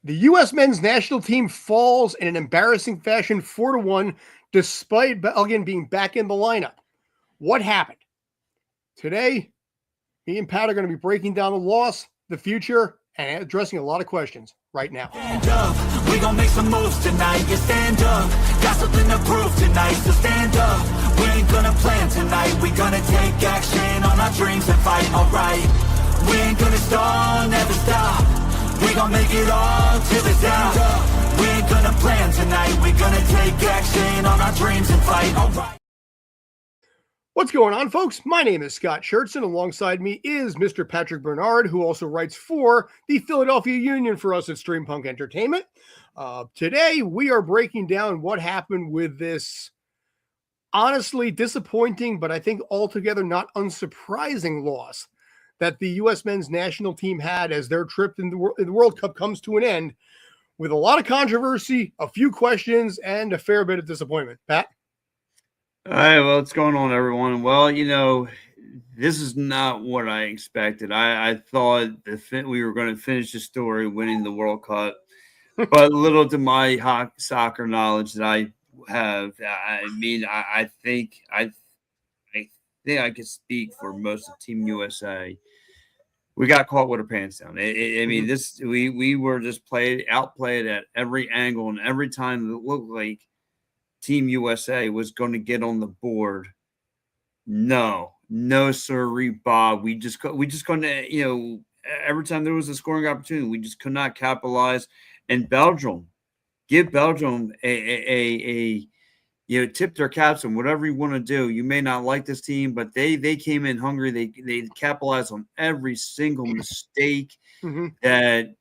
The U.S. men's national team falls in an embarrassing fashion 4-1, despite Belgium being back in the lineup. What happened? Today, me and Pat are going to be breaking down the loss, the future, and addressing a lot of questions right now. Stand up, we gon' make some moves tonight. Yeah, stand up, got something to prove tonight. So stand up, we ain't gonna plan tonight. We gonna take action on our dreams and fight, alright. We ain't gonna stall, never stop. We gon' make it all till it's out. We ain't gonna plan tonight. We gonna take action on our dreams and fight, alright. What's going on, folks? My name is Scott Schertzen. Alongside me is Mr. Patrick Bernard, who also writes for the Philadelphia Union for us at Streampunk Entertainment. Today, we are breaking down what happened with this honestly disappointing, but I think altogether not unsurprising loss that the U.S. men's national team had as their trip in the World Cup comes to an end, with a lot of controversy, a few questions, and a fair bit of disappointment. Pat? All right, well, what's going on, everyone? Well, this is not what I expected. I thought we were going to finish the story winning the World Cup, but little to my soccer knowledge that I have, I think I can speak for most of Team USA. We got caught with our pants down. We were just outplayed at every angle, and every time it looked like Team USA was going to get on the board. No, sirree, Bob. We just couldn't, every time there was a scoring opportunity, we just could not capitalize. And Belgium, give Belgium a tip their caps on whatever you want to do. You may not like this team, but they came in hungry. They capitalized on every single mistake that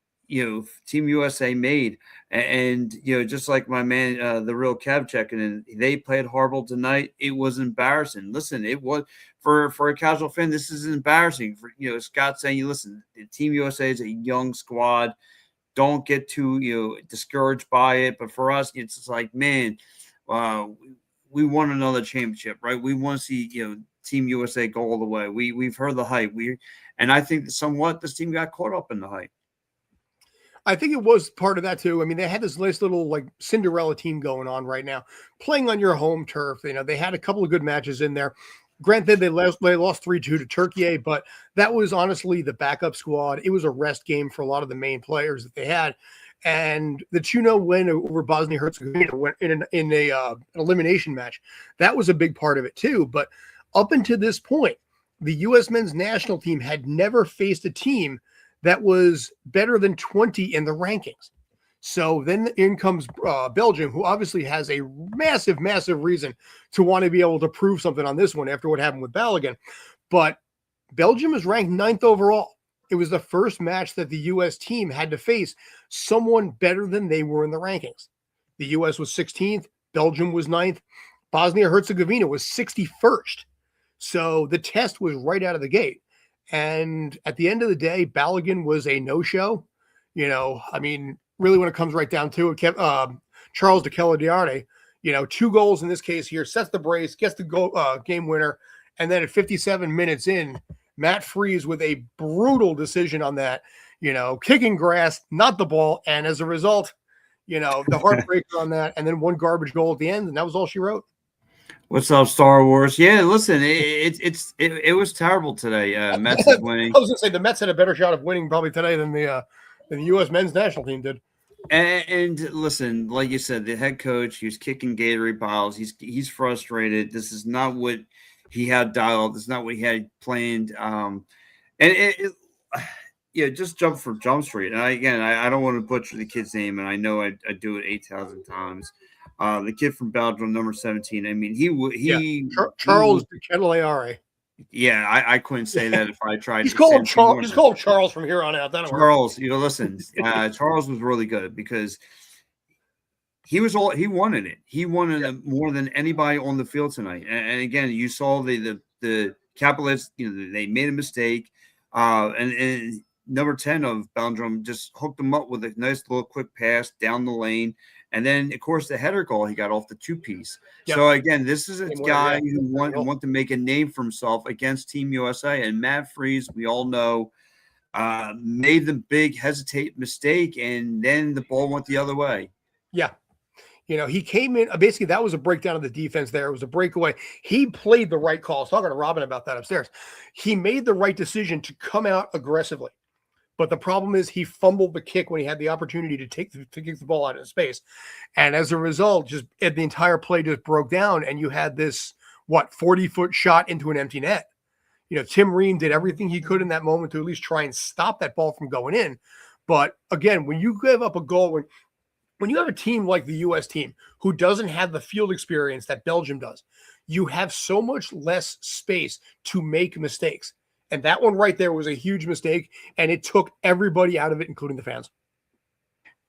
Team USA made. And just like my man, the real Kev checking in, they played horrible tonight. It was embarrassing. Listen, it was for a casual fan. This is embarrassing. For Scott saying, listen, Team USA is a young squad. Don't get too discouraged by it. But for us, it's just like, man, we want another championship, right? We want to see Team USA go all the way. We've heard the hype. And I think that somewhat this team got caught up in the hype. I think it was part of that too. I mean, they had this nice little like Cinderella team going on right now, playing on your home turf. They had a couple of good matches in there. Granted, they lost 3-2 to Turkey, but that was honestly the backup squad. It was a rest game for a lot of the main players that they had. And the 2-0 win over Bosnia-Herzegovina went in an elimination match. That was a big part of it too. But up until this point, the U.S. men's national team had never faced a team that was better than 20 in the rankings. So then in comes Belgium, who obviously has a massive, massive reason to want to be able to prove something on this one after what happened with Balogun. But Belgium is ranked 9th overall. It was the first match that the U.S. team had to face someone better than they were in the rankings. The U.S. was 16th. Belgium was 9th. Bosnia-Herzegovina was 61st. So the test was right out of the gate. And at the end of the day, Balogun was a no-show. Really when it comes right down to it, Charles de Keladiarte, 2 goals in this case here, sets the brace, gets the goal, game winner. And then at 57 minutes in, Matt Freese with a brutal decision on that, kicking grass, not the ball. And as a result, the heartbreaker on that, and then 1 garbage goal at the end. And that was all she wrote. What's up, Star Wars? Yeah, listen, it was terrible today. Mets is winning. I was gonna say the Mets had a better shot of winning probably today than the U.S. men's national team did. And listen, like you said, the head coach, he was kicking Gatorade bottles. He's frustrated. This is not what he had dialed. This is not what he had planned. Just Jump Street. And I don't want to butcher the kid's name, and I know I do it 8,000 times. The kid from Belgium, number 17. I mean, Charles de Keladiarte. Yeah, I couldn't say that if I tried. He's called Charles from here on out. Charles, listen, Charles was really good because he wanted it. He wanted it more than anybody on the field tonight. And again, you saw the capitalists. They made a mistake, and number 10 of Belgium just hooked them up with a nice little quick pass down the lane. And then, of course, the header goal, he got off the 2-piece. Yep. So, again, this is a guy who want to make a name for himself against Team USA. And Matt Freese, we all know, made the big hesitate mistake, and then the ball went the other way. Yeah. He came in, basically that was a breakdown of the defense there. It was a breakaway. He played the right call. I was talking to Robin about that upstairs. He made the right decision to come out aggressively. But the problem is he fumbled the kick when he had the opportunity to kick the ball out of space. And as a result, just the entire play just broke down, and you had this, 40-foot shot into an empty net. Tim Ream did everything he could in that moment to at least try and stop that ball from going in. But again, when you give up a goal, when you have a team like the U.S. team who doesn't have the field experience that Belgium does, you have so much less space to make mistakes. And that one right there was a huge mistake, and it took everybody out of it, including the fans.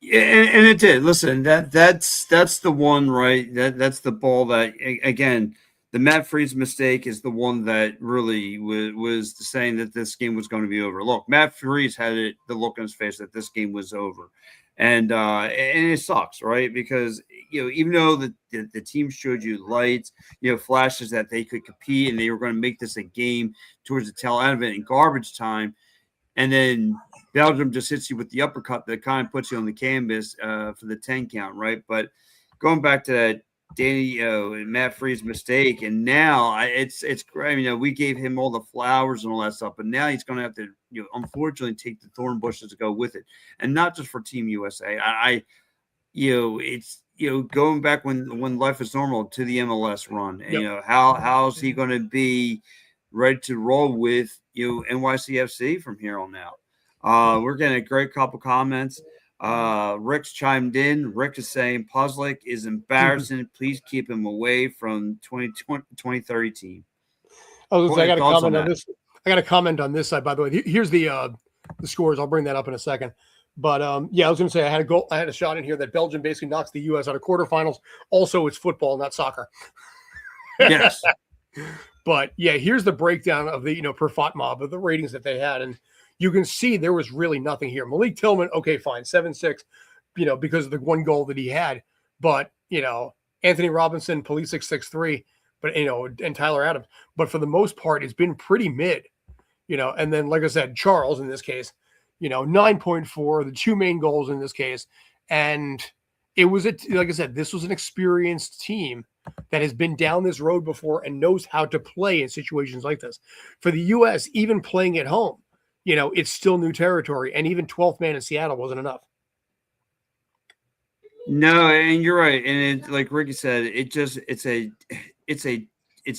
Yeah, and it did. Listen, that's the one, right? That's the ball that, again, the Matt Freese mistake is the one that really was saying that this game was going to be over. Look, Matt Freese had the look on his face that this game was over. And it sucks, right? Because, even though the team showed you lights, flashes that they could compete and they were going to make this a game towards the tail end of it in garbage time, and then Belgium just hits you with the uppercut that kind of puts you on the canvas for the 10 count, right? But going back to that Danny and Matt Freese mistake, and now it's great. We gave him all the flowers and all that stuff, but now he's going to have to, unfortunately, take the thorn bushes to go with it, and not just for Team USA. It's going back when life is normal to the MLS run, and Yep. How's he going to be ready to roll with NYCFC from here on out? We're getting a great couple comments. Rick's chimed in. Rick is saying Puzzlick is embarrassing. Please keep him away from 2030 team. Oh, I got a comment on this. I got a comment on this side, by the way. Here's the scores. I'll bring that up in a second. But I was going to say I had a shot in here that Belgium basically knocks the U.S. out of quarterfinals. Also, it's football, not soccer. Yes. But yeah, here's the breakdown of the per FOT mob of the ratings that they had, and you can see there was really nothing here. Malik Tillman, okay, fine, 7-6, because of the one goal that he had. But Anthony Robinson, Pulisic 6-3, but and Tyler Adams. But for the most part, it's been pretty mid. And then like I said, Charles in this case, 9.4, the two main goals in this case, and it was like I said, this was an experienced team that has been down this road before and knows how to play in situations like this. For the U.S., even playing at home, it's still new territory, and even 12th man in Seattle wasn't enough. No, and you're right. And like Ricky said, it's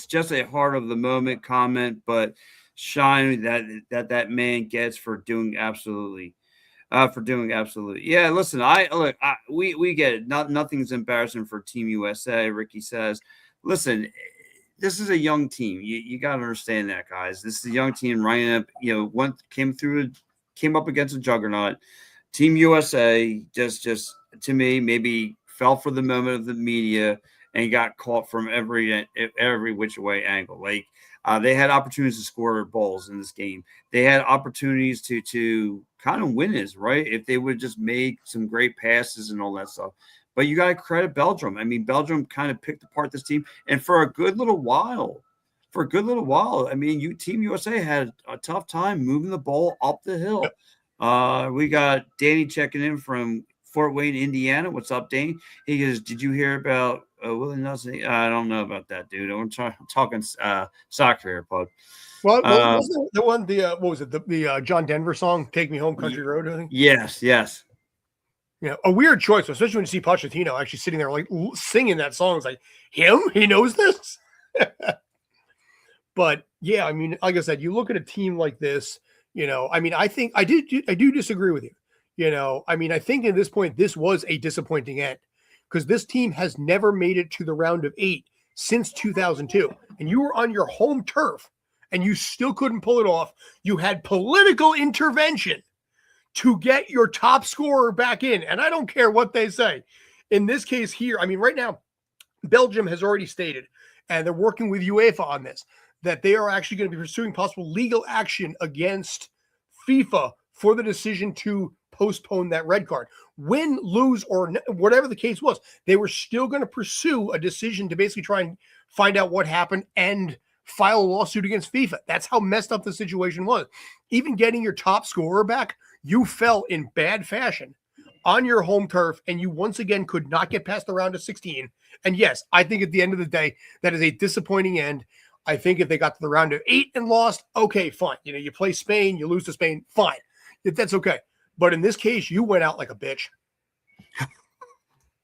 just a heart of the moment comment, but shine that man gets for doing absolutely. Yeah, listen, we get it. Nothing's embarrassing for Team USA. Ricky says, listen, this is a young team. You got to understand that, guys. This is a young team. Ryan, came up against a juggernaut. Team USA just to me maybe fell for the moment of the media and got caught from every which way angle. Like they had opportunities to score goals in this game. They had opportunities to kind of win this, right? If they would just make some great passes and all that stuff. But you got to credit Belgium. I mean, Belgium kind of picked apart this team, and for a good little while, I mean, Team USA had a tough time moving the ball up the hill. We got Danny checking in from Fort Wayne, Indiana. What's up, Danny? He goes, "Did you hear about Willie Nelson?" I don't know about that, dude. I'm talking soccer here, bud. Well, what was the one? What was it? The John Denver song, "Take Me Home, Country Road"? I think. Yes. A weird choice, especially when you see Pochettino actually sitting there like singing that song. It's like him. He knows this. But yeah, I mean, like I said, you look at a team like this. I mean, I think I do disagree with you. I mean, I think at this point, this was a disappointing end because this team has never made it to the round of 8 since 2002. And you were on your home turf and you still couldn't pull it off. You had political intervention to get your top scorer back in. And I don't care what they say. In this case here, I mean, right now, Belgium has already stated, and they're working with UEFA on this, that they are actually going to be pursuing possible legal action against FIFA for the decision to postpone that red card. Win, lose, or whatever the case was, they were still going to pursue a decision to basically try and find out what happened and file a lawsuit against FIFA. That's how messed up the situation was. Even getting your top scorer back, you fell in bad fashion on your home turf, and you once again could not get past the round of 16. And yes, I think at the end of the day, that is a disappointing end. I think if they got to the round of 8 and lost, okay, fine. You play Spain, you lose to Spain, fine. That's okay. But in this case, you went out like a bitch.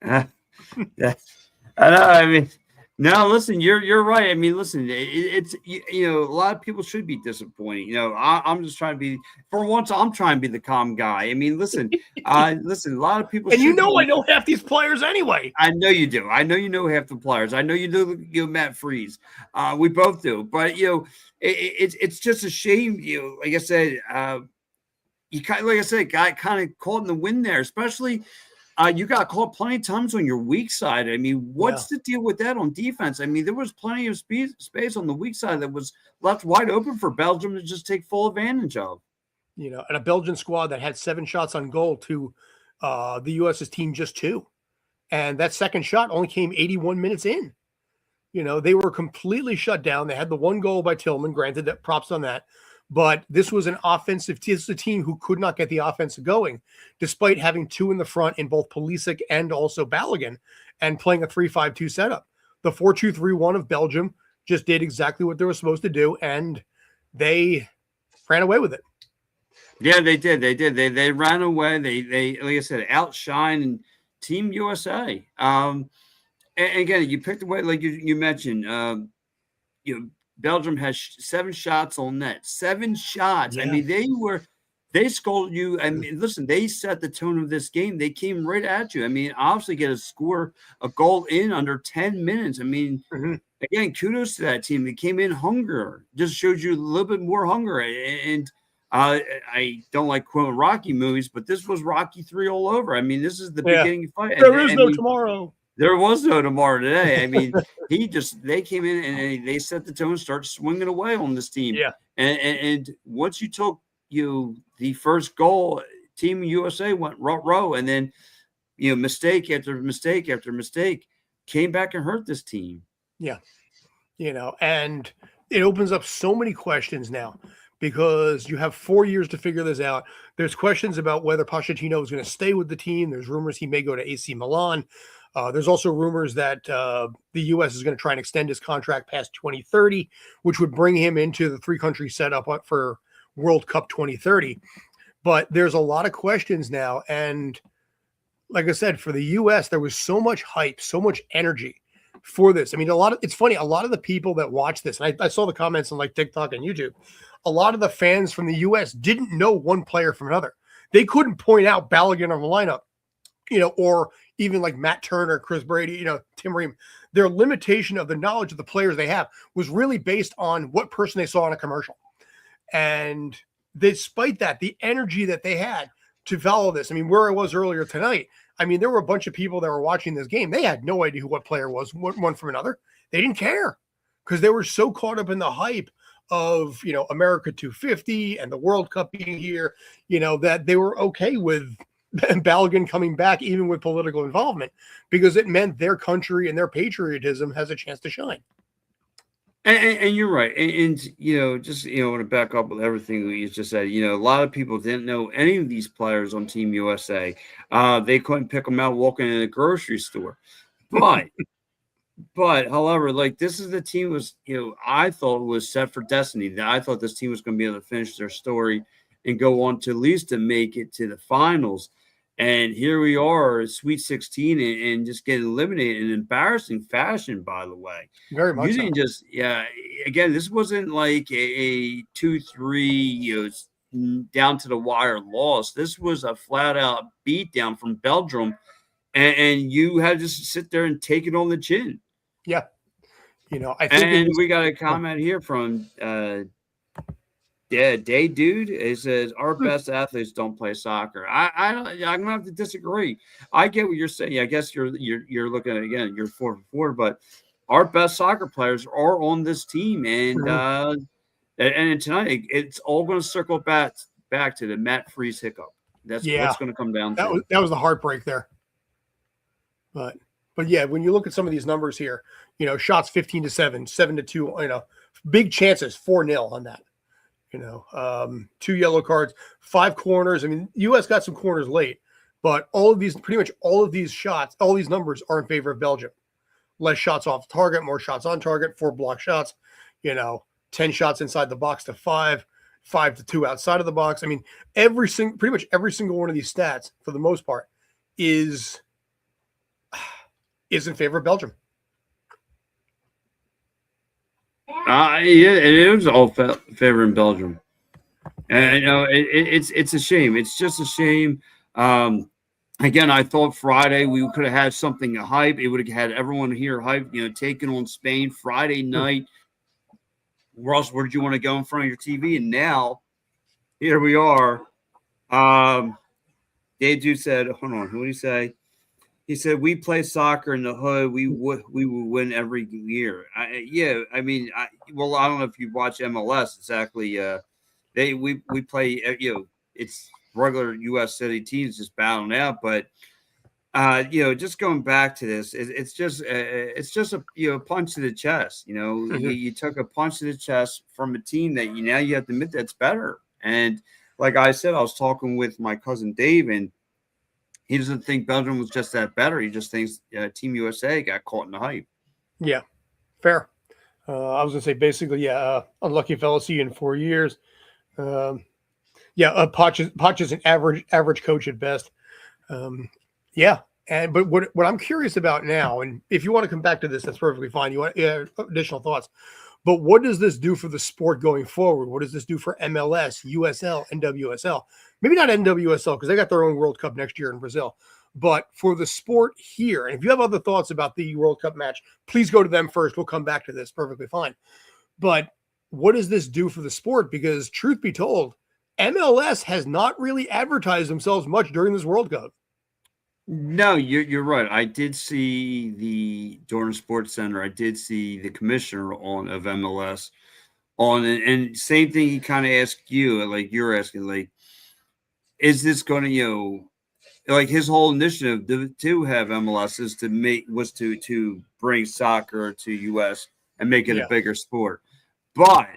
I know. I mean, no, listen, you're right. I mean, listen, it's a lot of people should be disappointed. I'm just trying to be, for once, I'm trying to be the calm guy. I mean, listen, listen, a lot of people, and I know half these players anyway. I know you do. I know you know half the players. I know you know Matt Freeze. We both do. But it's just a shame. Like I said, you got kind of caught in the wind there, especially. You got caught plenty of times on your weak side. I mean, what's the deal with that on defense? I mean, there was plenty of space on the weak side that was left wide open for Belgium to just take full advantage of. And a Belgian squad that had 7 shots on goal to the U.S.'s team just 2. And that second shot only came 81 minutes in. They were completely shut down. They had the 1 goal by Tillman, granted that props on that. But this was an offensive team. This is a team who could not get the offense going, despite having 2 in the front in both Pulisic and also Balogun, and playing a 3-5-2 setup. The 4-2-3-1 of Belgium just did exactly what they were supposed to do, and they ran away with it. Yeah, they did. They ran away. They like I said, outshined Team USA. And again, you picked away, like you mentioned. Belgium has 7 shots on net. 7 shots. Yeah. I mean, they scolded you. I mean, listen, they set the tone of this game. They came right at you. I mean, obviously get a goal in under 10 minutes. I mean, again, kudos to that team. They came in hunger. Just showed you a little bit more hunger. And I don't like quoting Rocky movies, but this was Rocky 3 all over. I mean, this is the beginning fight. There is no tomorrow. There was no tomorrow today. I mean, they came in and they set the tone, started swinging away on this team. Yeah. And once you took the first goal, Team USA went row, and then mistake after mistake after mistake came back and hurt this team. Yeah. And it opens up so many questions now because you have 4 years to figure this out. There's questions about whether Pochettino is going to stay with the team. There's rumors he may go to AC Milan. There's also rumors that the U.S. is going to try and extend his contract past 2030, which would bring him into the 3-country setup for World Cup 2030. But there's a lot of questions now. And like I said, for the U.S., there was so much hype, so much energy for this. I mean, it's funny. A lot of the people that watch this, and I saw the comments on like TikTok and YouTube, a lot of the fans from the U.S. didn't know one player from another. They couldn't point out Balogun on the lineup, or even like Matt Turner, Chris Brady, Tim Ream. Their limitation of the knowledge of the players they have was really based on what person they saw in a commercial. And despite that, the energy that they had to follow this, I mean, where I was earlier tonight, I mean, there were a bunch of people that were watching this game. They had no idea who what player was one from another. They didn't care because they were so caught up in the hype of, America 250 and the World Cup being here, that they were okay with Balogun coming back, even with political involvement, because it meant their country and their patriotism has a chance to shine. And you're right. And just, I want to back up with everything you just said. A lot of people didn't know any of these players on Team USA. They couldn't pick them out walking in a grocery store. But, however, like this is the team was, I thought was set for destiny. I thought this team was going to be able to finish their story and go on to at least to make it to the finals. And here we are, Sweet 16, and just getting eliminated in embarrassing fashion, by the way. Very much. You didn't just, again, this wasn't like a 2-3, down to the wire loss. This was a flat out beatdown from Belgium, and you had to sit there and take it on the chin. Yeah. I think we got a comment here from Day Dude. It says our best athletes don't play soccer. I'm gonna have to disagree. I get what you're saying. I guess you're looking at it again. You're 4-for-4, but our best soccer players are on this team, and tonight it's all going to circle back to the Matt Freeze hiccup. That's what's going to come down to. That was the heartbreak there. But yeah, when you look at some of these numbers here, shots 15-7, 7-2, Big chances, 4-0 on that. 2 yellow cards, 5 corners. I mean, U.S. got some corners late, but pretty much all of these shots, all these numbers are in favor of Belgium. Less shots off target, more shots on target, 4 block shots, 10 shots inside the box to 5, 5 to 2 outside of the box. I mean, pretty much every single one of these stats, for the most part, is in favor of Belgium. Yeah, it is all favoring Belgium, and it's a shame. It's just a shame. Again, I thought Friday we could have had something to hype. It would have had everyone here hype. Taking on Spain Friday night. Ross, where did you want to go in front of your TV? And now, here we are. Dave Dew said, "Hold on, who did he say?" He said, "We play soccer in the hood. We will win every year." I don't know if you watch MLS. Exactly. We play. It's regular U.S. city teams just battling out. But just going back to this, it's just a punch to the chest. You took a punch to the chest from a team that now you have to admit that's better. And like I said, I was talking with my cousin Dave, and he doesn't think Belgium was just that better. He just thinks Team USA got caught in the hype. Yeah, fair. I was going to say basically, unlucky fellow, see you in 4 years. Poch is an average coach at best. But what I'm curious about now, and if you want to come back to this, that's perfectly fine. You want additional thoughts, but what does this do for the sport going forward? What does this do for MLS, USL, NWSL? Maybe not NWSL because they got their own World Cup next year in Brazil, but for the sport here. And if you have other thoughts about the World Cup match, please go to them first. We'll come back to this. Perfectly fine. But what does this do for the sport? Because truth be told, MLS has not really advertised themselves much during this World Cup. No, you're right. I did see the Dorner Sports Center. I did see the commissioner of MLS on it, and same thing. He kind of asked you, like you're asking, like, is this going to, like his whole initiative to have MLS is to bring soccer to US and make it a bigger sport. But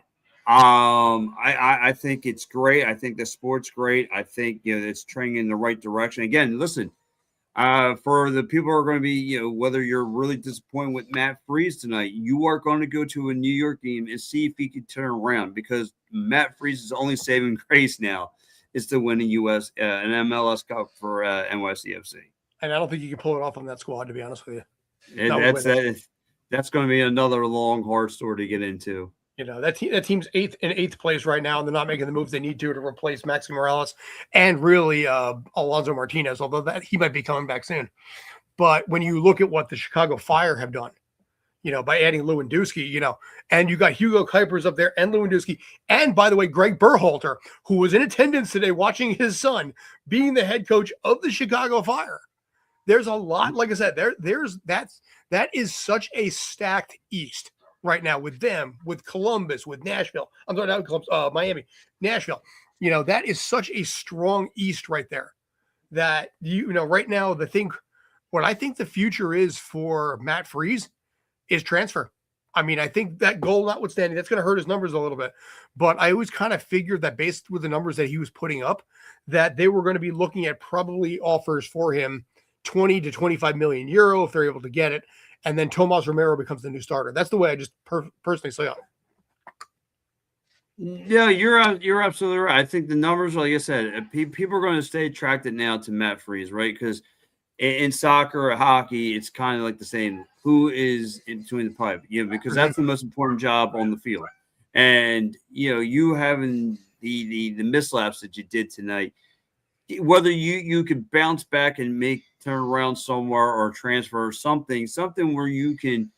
I think it's great. I think the sport's great. I think it's trending in the right direction. Again, listen. For the people who are going to be, whether you're really disappointed with Matt Freese tonight, you are going to go to a New York game and see if he can turn around, because Matt Freese's only saving grace now is to win an MLS Cup for NYCFC. And I don't think you can pull it off on that squad, to be honest with you. That's going to be another long, hard story to get into. That team's eighth place right now, and they're not making the moves they need to replace Maxi Morales and really Alonso Martinez, although that he might be coming back soon. But when you look at what the Chicago Fire have done, by adding Lewandowski, and you got Hugo Kuipers up there and Lewandowski, and by the way, Greg Berhalter, who was in attendance today watching his son being the head coach of the Chicago Fire. There's a lot, like I said, that is such a stacked East right now with them, with Columbus, with Nashville. I'm sorry, not Columbus, Miami, Nashville. That is such a strong East right there that, right now, what I think the future is for Matt Freese is transfer. I mean, I think that goal notwithstanding, that's going to hurt his numbers a little bit, but I always kind of figured that based with the numbers that he was putting up, that they were going to be looking at probably offers for him 20 to 25 million euro if they're able to get it. And then Tomas Romero becomes the new starter. That's the way I just personally saw it. Yeah, you're absolutely right. I think the numbers, like I said, people are going to stay attracted now to Matt Freese, right? Because in soccer or hockey, it's kind of like the same. Who is in between the pipe? Because that's the most important job on the field. And you having the mislaps that you did tonight, whether you could bounce back and turn around somewhere or transfer or something where you can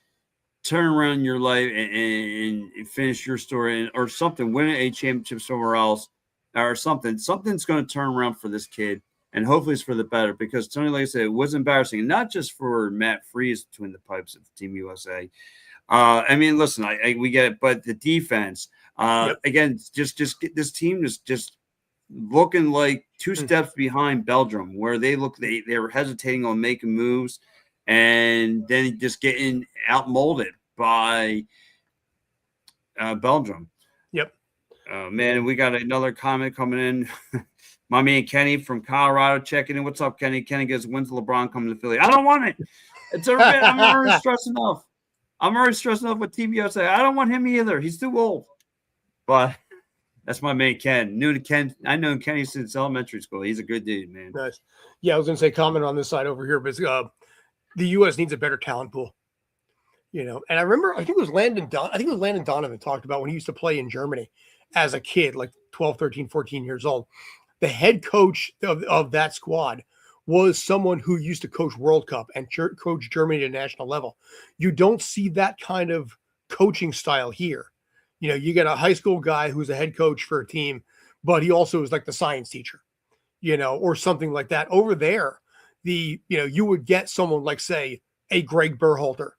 turn around your life and finish your story or something, win a championship somewhere else or something's going to turn around for this kid, and hopefully it's for the better, because Tony, like I said, it was embarrassing, not just for Matt Freese between the pipes of Team USA. I mean, listen, we get it, but the defense, again, just this team is just looking like two steps behind Belgium, where they were hesitating on making moves and then just getting outmolded by Belgium. Yep. Man, we got another comment coming in. My man Kenny from Colorado checking in. What's up, Kenny? Kenny goes, when's LeBron coming to Philly? I don't want it. It's already been, I'm already stressed enough. I'm already stressed enough with TBS. I don't want him either. He's too old. But that's my man Ken. I know Kenny since elementary school. He's a good dude, man. Nice. Yeah, I was going to say comment on this side over here, but the U.S. needs a better talent pool. And I remember, I think it was Landon Donovan talked about when he used to play in Germany as a kid, like 12, 13, 14 years old. The head coach of that squad was someone who used to coach World Cup and coach Germany at national level. You don't see that kind of coaching style here. You get a high school guy who's a head coach for a team, but he also is like the science teacher, or something like that. Over there, you would get someone like, say, a Greg Berhalter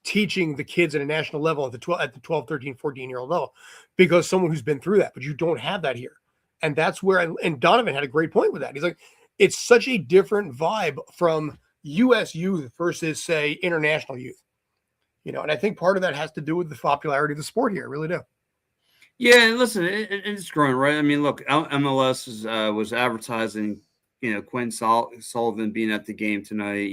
teaching the kids at a national level at the 12, 13, 14-year-old level, because someone who's been through that, but you don't have that here. And that's where, and Donovan had a great point with that. He's like, it's such a different vibe from U.S. youth versus, say, international youth. And I think part of that has to do with the popularity of the sport here. I really do. Yeah, listen, it's growing, right? I mean, look, MLS was advertising, Quinn Sullivan being at the game tonight,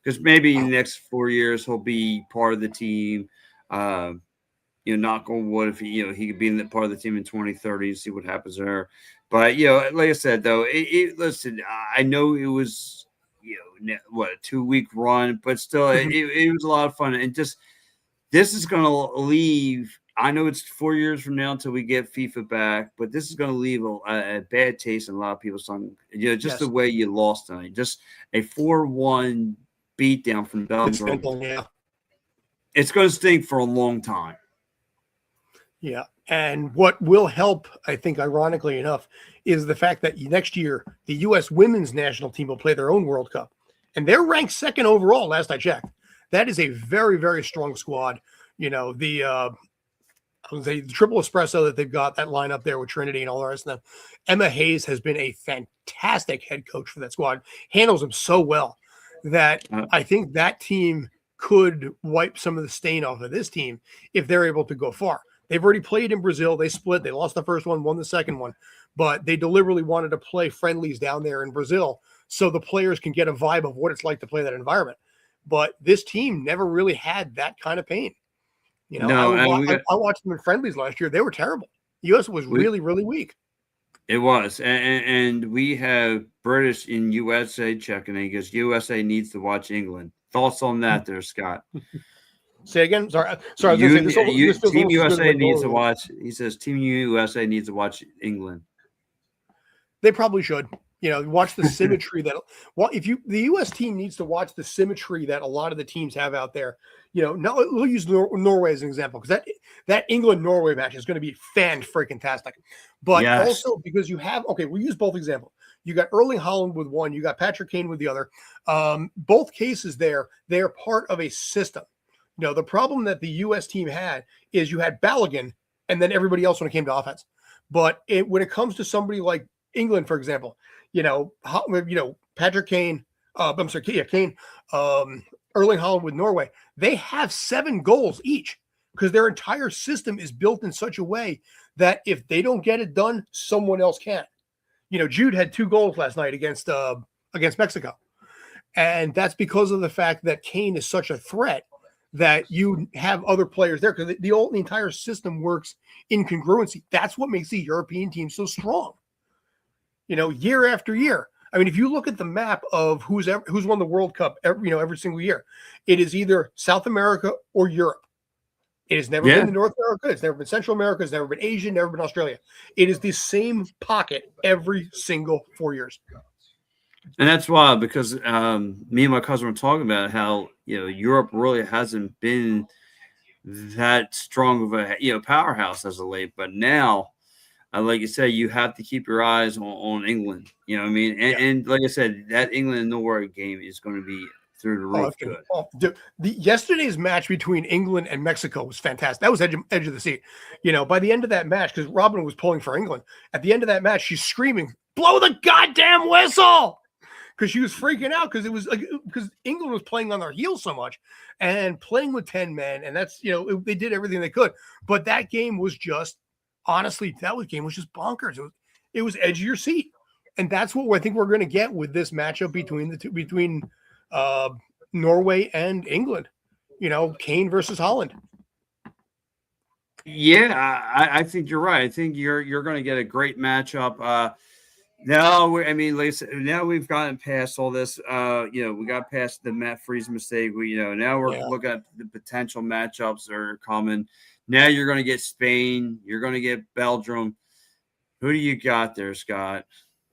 because maybe in the next 4 years he'll be part of the team. Knock on wood, if he could be in part of the team in 2030 and see what happens there. But like I said, though, listen, I know it was a 2-week run, but still, it was a lot of fun. And just this is going to leave. I know it's 4 years from now until we get FIFA back, but this is going to leave a bad taste in a lot of people's tongue. Just the way you lost tonight, just a 4-1 beatdown from Belgium. Yeah. It's going to stink for a long time. Yeah. And what will help, I think, ironically enough, is the fact that next year, the U.S. women's national team will play their own World Cup. And they're ranked second overall, last I checked. That is a very, very strong squad. The triple espresso that they've got, that lineup there with Trinity and all the rest of them. Emma Hayes has been a fantastic head coach for that squad. Handles them so well that I think that team could wipe some of the stain off of this team if they're able to go far. They've already played in Brazil. They split. They lost the first one, won the second one. But they deliberately wanted to play friendlies down there in Brazil so the players can get a vibe of what it's like to play that environment. But this team never really had that kind of pain. I watched them in friendlies last year. They were terrible. The U.S. was really, really weak. It was. And we have British in USA checking in because USA needs to watch England. Thoughts on that there, Scott? Say again. Sorry. Team USA needs to watch. He says Team USA needs to watch England. They probably should. Watch the symmetry that. Well, the U.S. team needs to watch the symmetry that a lot of the teams have out there. We'll use Norway as an example because that England-Norway match is going to be fan-freaking-tastic. But also because you have we'll use both examples. You got Erling Haaland with one. You got Patrick Kane with the other. Both cases there, they are part of a system. The problem that the U.S. team had is you had Balogun and then everybody else when it came to offense. But when it comes to somebody like England, for example, Patrick Kane, Kane, Erling Haaland with Norway, they have 7 goals each because their entire system is built in such a way that if they don't get it done, someone else can. Jude had 2 goals last night against Mexico. And that's because of the fact that Kane is such a threat that you have other players there because the entire system works in congruency. That's what makes the European team so strong. Year after year. I mean, if you look at the map of who's won the World Cup every single year, it is either South America or Europe. It has never been in North America. It's never been Central America. It's never been Asia. Never been Australia. It is the same pocket every single 4 years. And that's why, because me and my cousin were talking about how Europe really hasn't been that strong of a powerhouse as of late, but now, like you say, you have to keep your eyes on England. You know what I mean? And like I said, that England and Norway game is going to be through the roof good. Yesterday's match between England and Mexico was fantastic. That was edge of the seat. By the end of that match, because Robin was pulling for England, at the end of that match, she's screaming, "Blow the goddamn whistle!" because she was freaking out because it was like because England was playing on their heels so much and playing with 10 men, and that's they did everything they could, but that game was just honestly game was just bonkers. It was edge of your seat, and that's what I think we're going to get with this matchup between Norway and England. Kane versus Holland. Yeah, I think you're right. I think you're going to get a great matchup. Now, like I said, now we've gotten past all this. We got past the Matt Freese mistake. Now we're looking at the potential matchups that are coming. Now you're going to get Spain. You're going to get Belgium. Who do you got there, Scott?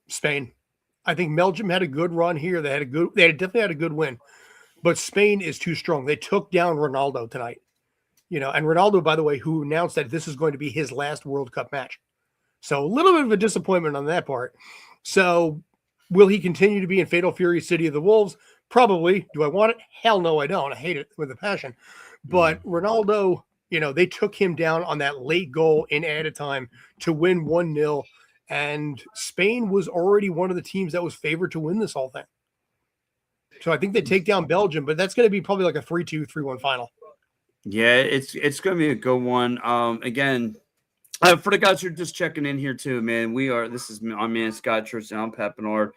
Spain. I think Belgium had a good run here. They definitely had a good win, but Spain is too strong. They took down Ronaldo tonight. And Ronaldo, by the way, who announced that this is going to be his last World Cup match. So a little bit of a disappointment on that part. So will he continue to be in Fatal Fury City of the Wolves? Probably. Do I want it? Hell no, I don't. I hate it with a passion. But Ronaldo, they took him down on that late goal in added time to win 1-0. And Spain was already one of the teams that was favored to win this whole thing. So I think they take down Belgium, but that's going to be probably like a 3-2, 3-1 final. Yeah, it's going to be a good one. Again, for the guys who are just checking in here too, man, this is my man Scott Church and I'm Pat Bernard.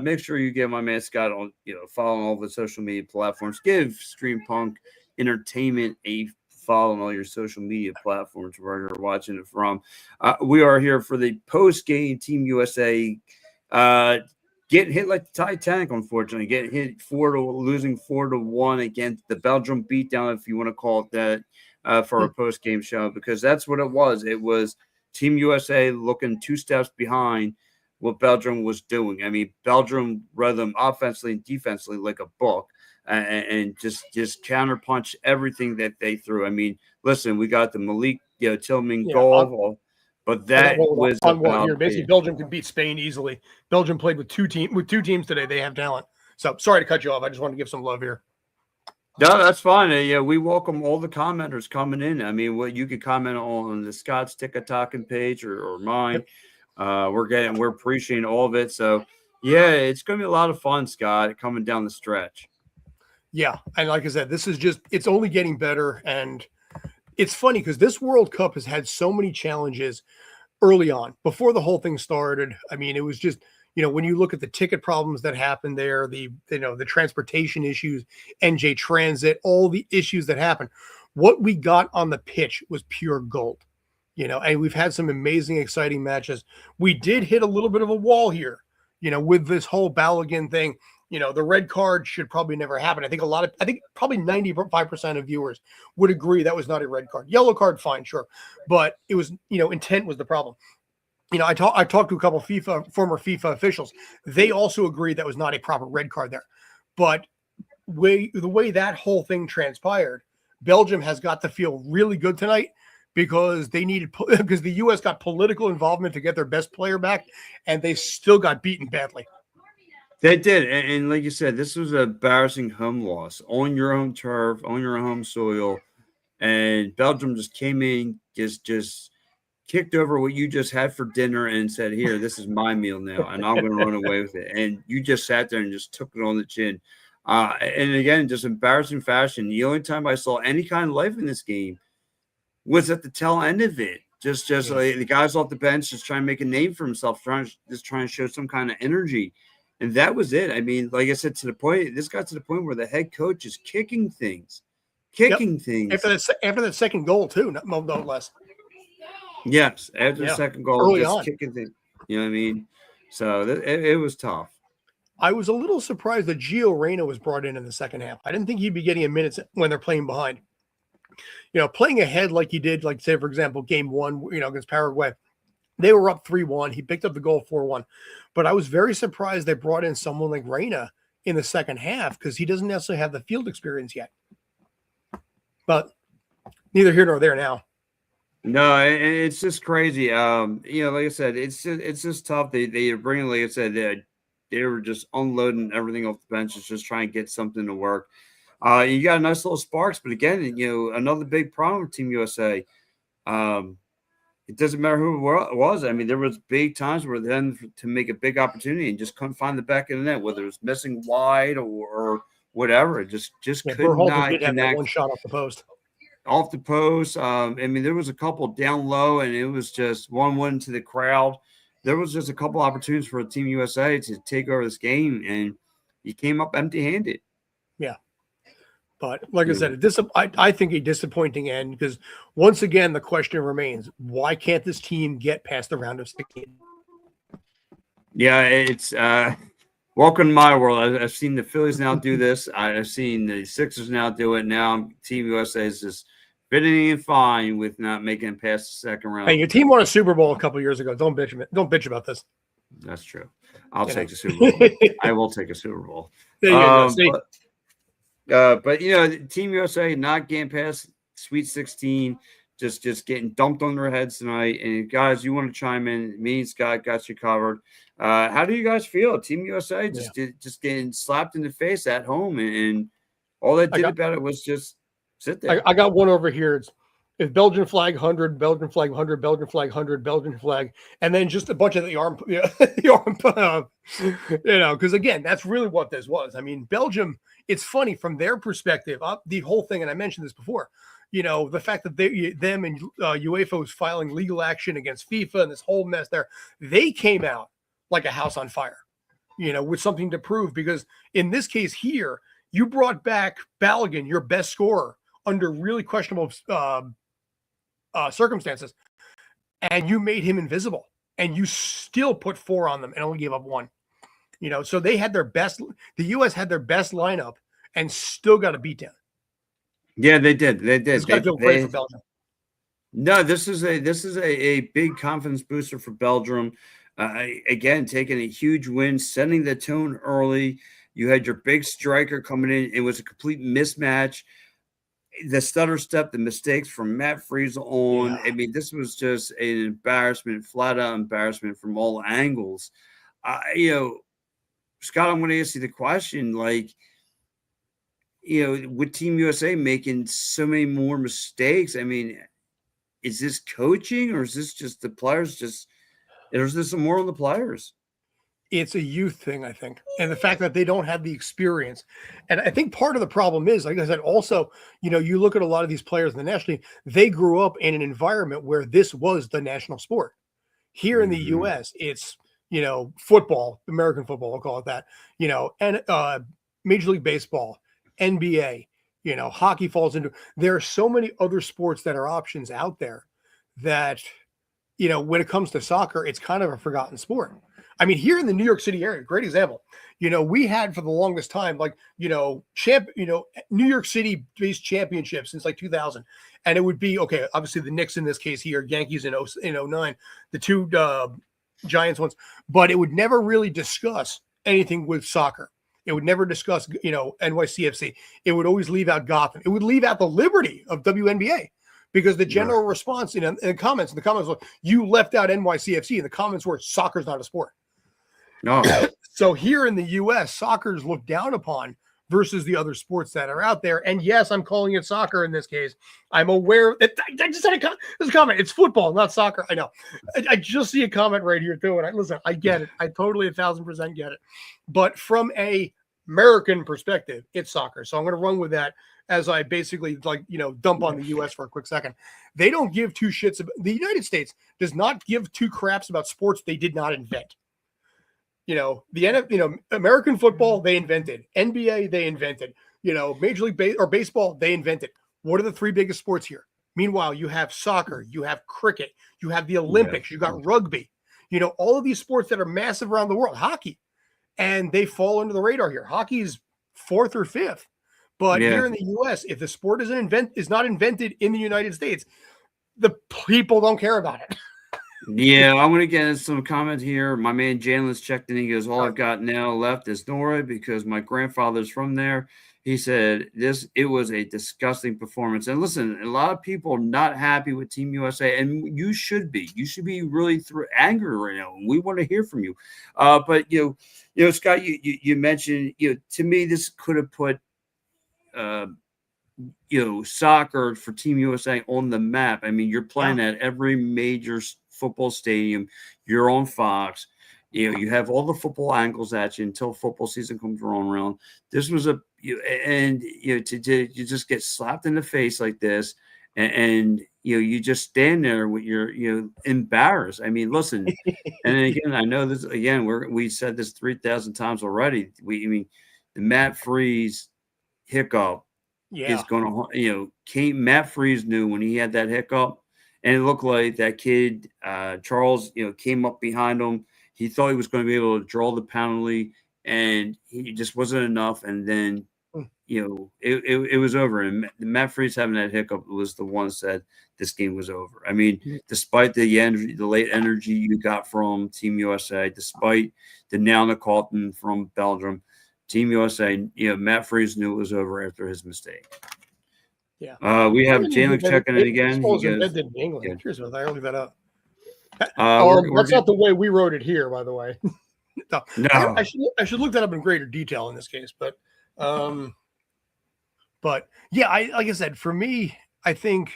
Make sure you give my man Scott on, following all the social media platforms. Give Stream Punk Entertainment a follow on all your social media platforms where you're watching it from. We are here for the post-game Team USA getting hit like the Titanic, unfortunately. Getting hit losing 4-1 against the Belgium beatdown, if you want to call it that, for a post-game show, because that's what it was. It was Team USA looking 2 steps behind what Belgium was doing. I mean, Belgium read them offensively and defensively like a book, and just counterpunch everything that they threw. I mean, listen, we got the Malik Tillman goal. But that was on one year. Basically, Belgium can beat Spain easily. Belgium played with two teams today. They have talent. So sorry to cut you off. I just wanted to give some love here. No, that's fine. We welcome all the commenters coming in. I mean, what you could comment on the Scott's Tick-a-Talking page or mine. Yep. We're appreciating all of it. So yeah, it's going to be a lot of fun, Scott, coming down the stretch. Yeah, and like I said, it's only getting better. And it's funny because this World Cup has had so many challenges early on before the whole thing started. I mean, it was just, when you look at the ticket problems that happened there, the transportation issues, NJ Transit, all the issues that happened, what we got on the pitch was pure gold, and we've had some amazing, exciting matches. We did hit a little bit of a wall here, with this whole Balogun thing. The red card should probably never happen. I think probably 95% of viewers would agree that was not a red card. Yellow card, fine, sure. But it was, intent was the problem. I talked to a couple of former FIFA officials. They also agreed that was not a proper red card there. But the way that whole thing transpired, Belgium has got to feel really good tonight because because the U.S. got political involvement to get their best player back, and they still got beaten badly. They did, and like you said, this was an embarrassing home loss on your own turf, on your home soil, and Belgium just came in, just kicked over what you just had for dinner and said, "Here, this is my meal now, and I'm going to run away with it." And you just sat there and just took it on the chin. And again, just embarrassing fashion. The only time I saw any kind of life in this game was at the tail end of it. Just like the guys off the bench just trying to make a name for himself, trying to show some kind of energy. And that was it. I mean, like I said, this got to the point where the head coach is kicking things. After that second goal, too, no less. Yes, after the second goal, early on. Kicking things. You know what I mean? So it was tough. I was a little surprised that Gio Reyna was brought in the second half. I didn't think he'd be getting a minute when they're playing behind. Playing ahead like he did, like, say, for example, game 1, against Paraguay. They were up 3-1. He picked up the goal 4-1. But I was very surprised they brought in someone like Reyna in the second half because he doesn't necessarily have the field experience yet. But neither here nor there now. No, it's just crazy. Like I said, it's just tough. They are bringing, like I said, they were just unloading everything off the bench, just trying to get something to work. You got a nice little sparks, but again, another big problem with Team USA. it doesn't matter who it was. I mean, there was big times where then to make a big opportunity and just couldn't find the back of the net, whether it was missing wide or whatever. It just Yeah, could Berhalter not did have that connect one shot off the post. off the post. I mean, there was a couple down low, and it was just one went to the crowd. There was just a couple opportunities for Team USA to take over this game, and you came up empty-handed. Yeah. But like I said, I think a disappointing end because once again, the question remains, why can't this team get past the round of 16? Yeah, it's welcome to my world. I've seen the Phillies now do this. I've seen the Sixers now do it. Now Team USA is just fitting and fine with not making it past the second round. Hey, your team won a Super Bowl a couple of years ago. Don't bitch about this. That's true. I'll take the Super Bowl. I will take a Super Bowl. There you go. See? But Team USA not getting past Sweet 16, just getting dumped on their heads tonight. And guys, you want to chime in? Me and Scott got you covered. How do you guys feel? Team USA just getting slapped in the face at home, and all they did about it was just sit there. I got one over here. It's Belgian flag 100, Belgian flag 100, Belgian flag 100, Belgian flag, and then just a bunch of the arm, because again, that's really what this was. I mean, Belgium. It's funny from their perspective, the whole thing, and I mentioned this before, the fact that them and UEFA was filing legal action against FIFA and this whole mess there, they came out like a house on fire, with something to prove. Because in this case here, you brought back Balogun, your best scorer, under really questionable circumstances, and you made him invisible, and you still put 4 on them and only gave up 1. So they had their best. The U.S. had their best lineup and still got a beatdown. Yeah, they did. They did. Got to feel great for Belgium. No, this is a big confidence booster for Belgium. Again, taking a huge win, setting the tone early. You had your big striker coming in. It was a complete mismatch. The stutter step, the mistakes from Matt Friesel on. Yeah. I mean, this was just an embarrassment, flat out embarrassment from all angles. Scott, I'm going to ask you the question, with Team USA making so many more mistakes, I mean, is this coaching or is this just the players or is this more on the players? It's a youth thing, I think. And the fact that they don't have the experience. And I think part of the problem is, like I said, also, you look at a lot of these players in the national team, they grew up in an environment where this was the national sport. Here in the U.S., it's, football, American football, we'll call it that, and Major League Baseball, NBA, hockey falls into. There are so many other sports that are options out there that, when it comes to soccer, it's kind of a forgotten sport. I mean, here in the New York City area, great example. We had for the longest time, New York City based championships since 2000. And it would be, okay, obviously the Knicks in this case here, Yankees in 09, the two Giants ones, but it would never really discuss anything with soccer. It would never discuss, NYCFC. It would always leave out Gotham. It would leave out the Liberty of WNBA because the general response, in the comments were, you left out NYCFC, and the comments were, soccer's not a sport. No. So here in the U.S., soccer is looked down upon versus the other sports that are out there. And yes, I'm calling it soccer in this case. I'm aware that I just had this comment. It's football, not soccer. I know. I just see a comment right here too. And listen, I get it. I totally 1,000% get it. But from a American perspective, it's soccer. So I'm going to run with that as I basically dump on the U.S. for a quick second. They don't give two shits about, the United States does not give two craps about sports they did not invent. American football, they invented. NBA, they invented. Major League baseball, they invented. What are the 3 biggest sports here? Meanwhile, you have soccer, you have cricket, you have the Olympics, you got rugby. All of these sports that are massive around the world, hockey, and they fall under the radar here. Hockey's 4th or 5th. But here in the U.S., if the sport is not invented in the United States, the people don't care about it. Yeah, I'm going to get some comment here. My man Jalen's checked in. He goes, all I've got now left is Norway because my grandfather's from there. He said it was a disgusting performance. And listen, a lot of people are not happy with Team USA, and you should be. You should be really angry right now. We want to hear from you. But Scott, you mentioned, to me, this could have put soccer for Team USA on the map. I mean, you're playing Yeah. at every major football stadium. You're on Fox. You have all the football angles at you until football season comes around. This was to just get slapped in the face like this, and you just stand there with your embarrassed. I mean, listen, and then again, I know this again. We said this 3,000 times already. I mean, the Matt Freeze hiccup Yeah. is going to, Matt Freeze knew when he had that hiccup, and it looked like that kid, Charles, came up behind him. He thought he was going to be able to draw the penalty, and he just wasn't enough. And then, it was over. And Matt Freeze having that hiccup was the one that said this game was over. I mean, despite the late energy you got from Team USA, despite the Nana Colton from Belgium, Team USA, Matt Freeze knew it was over after his mistake. Yeah. We have Jalen checking in again. He goes, in England. Yeah. Cheers, I looked that up. That's not the way we wrote it here, by the way. No. I should look that up in greater detail in this case, but yeah, like I said, for me, I think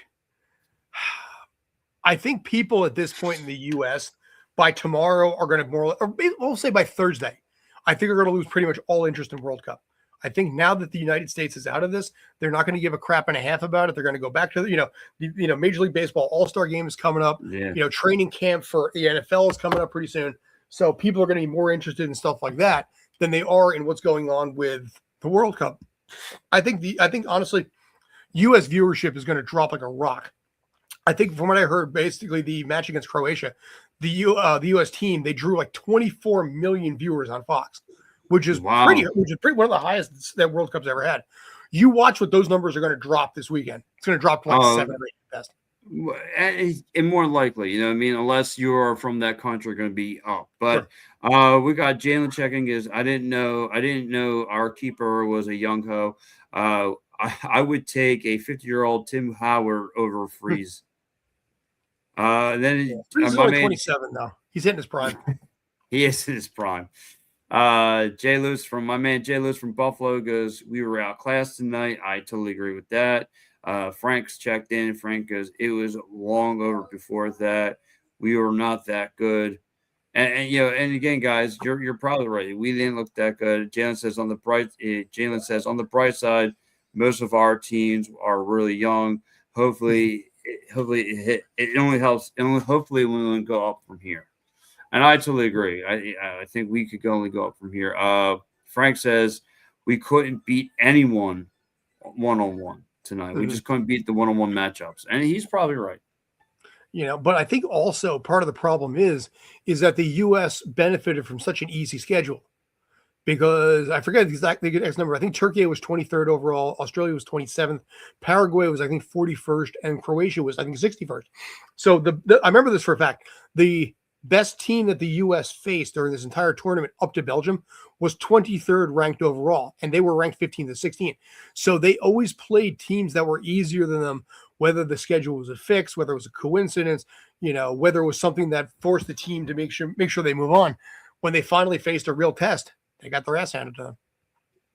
people at this point in the U.S. by tomorrow are going to or we'll say by Thursday, I think are going to lose pretty much all interest in World Cup. I think now that the United States is out of this, they're not going to give a crap and a half about it. They're going to go back to Major League Baseball All-Star Game is coming up. Yeah. Training camp for the NFL is coming up pretty soon. So people are going to be more interested in stuff like that than they are in what's going on with the World Cup. I think honestly, U.S. viewership is going to drop like a rock. I think from what I heard, basically the match against Croatia, the U.S. team, they drew like 24 million viewers on Fox, which is pretty one of the highest that World Cup's ever had. You watch what those numbers are going to drop this weekend. It's going to drop to like 7 or 8 best. And more likely, unless you are from that country, going to be up. But we got Jalen checking. I didn't know our keeper was a young ho. I would take a 50-year-old Tim Howard over Freeze. Then Freeze is only 27 though. He's hitting his prime. He is in his prime. Jay Lewis from Buffalo goes, we were outclassed tonight. I totally agree with that. Frank's checked in. Frank goes, it was long over before that. We were not that good. And again, guys, you're probably right. We didn't look that good. Jalen says on the bright side, most of our teams are really young. Hopefully it only helps. And hopefully we will go up from here. And I totally agree. I think we could only go up from here. Frank says we couldn't beat anyone one-on-one tonight. We just couldn't beat the one-on-one matchups. And he's probably right. But I think also part of the problem is that the U.S. benefited from such an easy schedule. Because I forget exactly the next number. I think Turkey was 23rd overall. Australia was 27th. Paraguay was, I think, 41st. And Croatia was, I think, 61st. So I remember this for a fact. The best team that the U.S. faced during this entire tournament up to Belgium was 23rd ranked overall. And they were ranked 15th to 16th. So they always played teams that were easier than them, whether the schedule was a fix, whether it was a coincidence, whether it was something that forced the team to make sure they move on. When they finally faced a real test, they got their ass handed to them.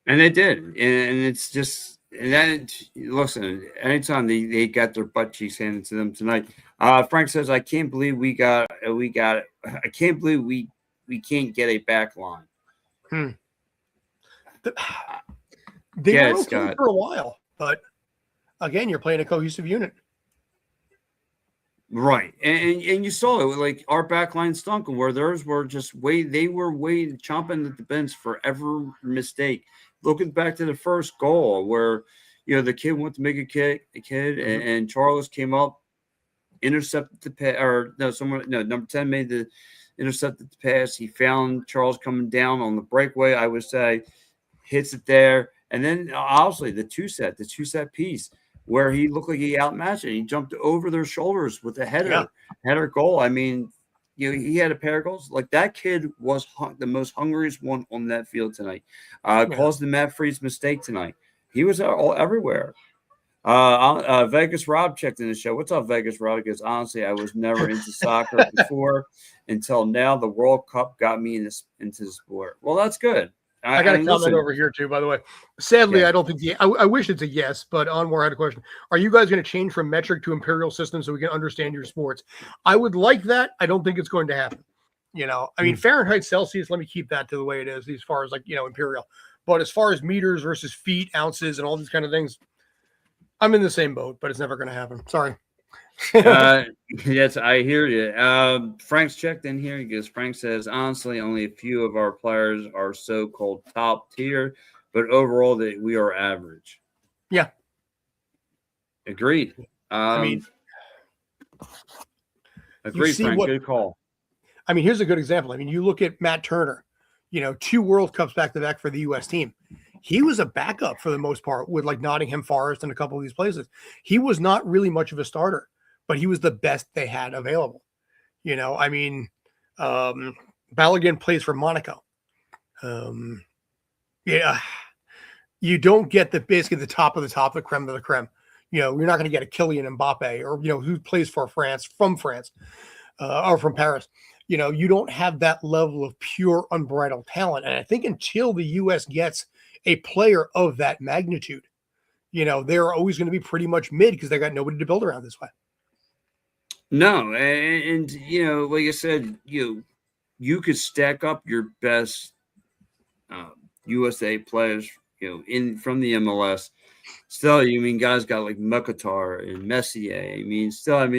And they did. And it's just – and then, listen, anytime they got their butt cheeks handed to them tonight, Frank says, I can't believe we can't believe we can't get a back line. They were okay for a while, but again, you're playing a cohesive unit. Right. And you saw it, like our back line stunk, where theirs were just they were chomping at the bits for every mistake. Looking back to the first goal where, the kid went to make a kid, and Charles came up, intercepted the pass, number 10 made the intercepted the pass. He found Charles coming down on the breakaway, I would say, hits it there. And then obviously the two set piece where he looked like he outmatched it. He jumped over their shoulders with a header goal. I mean, he had a pair of goals. Like that kid was the most hungriest one on that field tonight. Caused the Matt Freeze mistake tonight. He was everywhere. Vegas Rob checked in the show. What's up, Vegas Rob? Because honestly, I was never into soccer before until now. The World Cup got me into the sport. Well, that's good. I got a and comment listen, over here too, by the way. Sadly, yeah. I don't think I wish it's a yes, but Anwar had a question. Are you guys going to change from metric to imperial system so we can understand your sports? I would like that. I don't think it's going to happen. I mean, Fahrenheit, Celsius, let me keep that to the way it is as far as imperial. But as far as meters versus feet, ounces, and all these kind of things, I'm in the same boat, but it's never going to happen. Sorry. Yes, I hear you. Frank's checked in here because Frank says, honestly, only a few of our players are so-called top tier, but overall, we are average. Yeah. Agreed. I mean, agreed, Frank. Good call. I mean, here's a good example. I mean, you look at Matt Turner, 2 World Cups back to back for the U.S. team. He was a backup for the most part with like Nottingham Forest and a couple of these places. He was not really much of a starter, but he was the best they had available. I mean, Balogun plays for Monaco. Yeah, you don't get basically the top, the creme of the creme. You're not going to get a Kylian Mbappe or, who plays for France, or from Paris. You don't have that level of pure unbridled talent. And I think until the U.S. gets a player of that magnitude, they're always going to be pretty much mid because they got nobody to build around this way. No, and like I said, you could stack up your best USA players, from the MLS. Still, guys got like Mkhitar and Messier.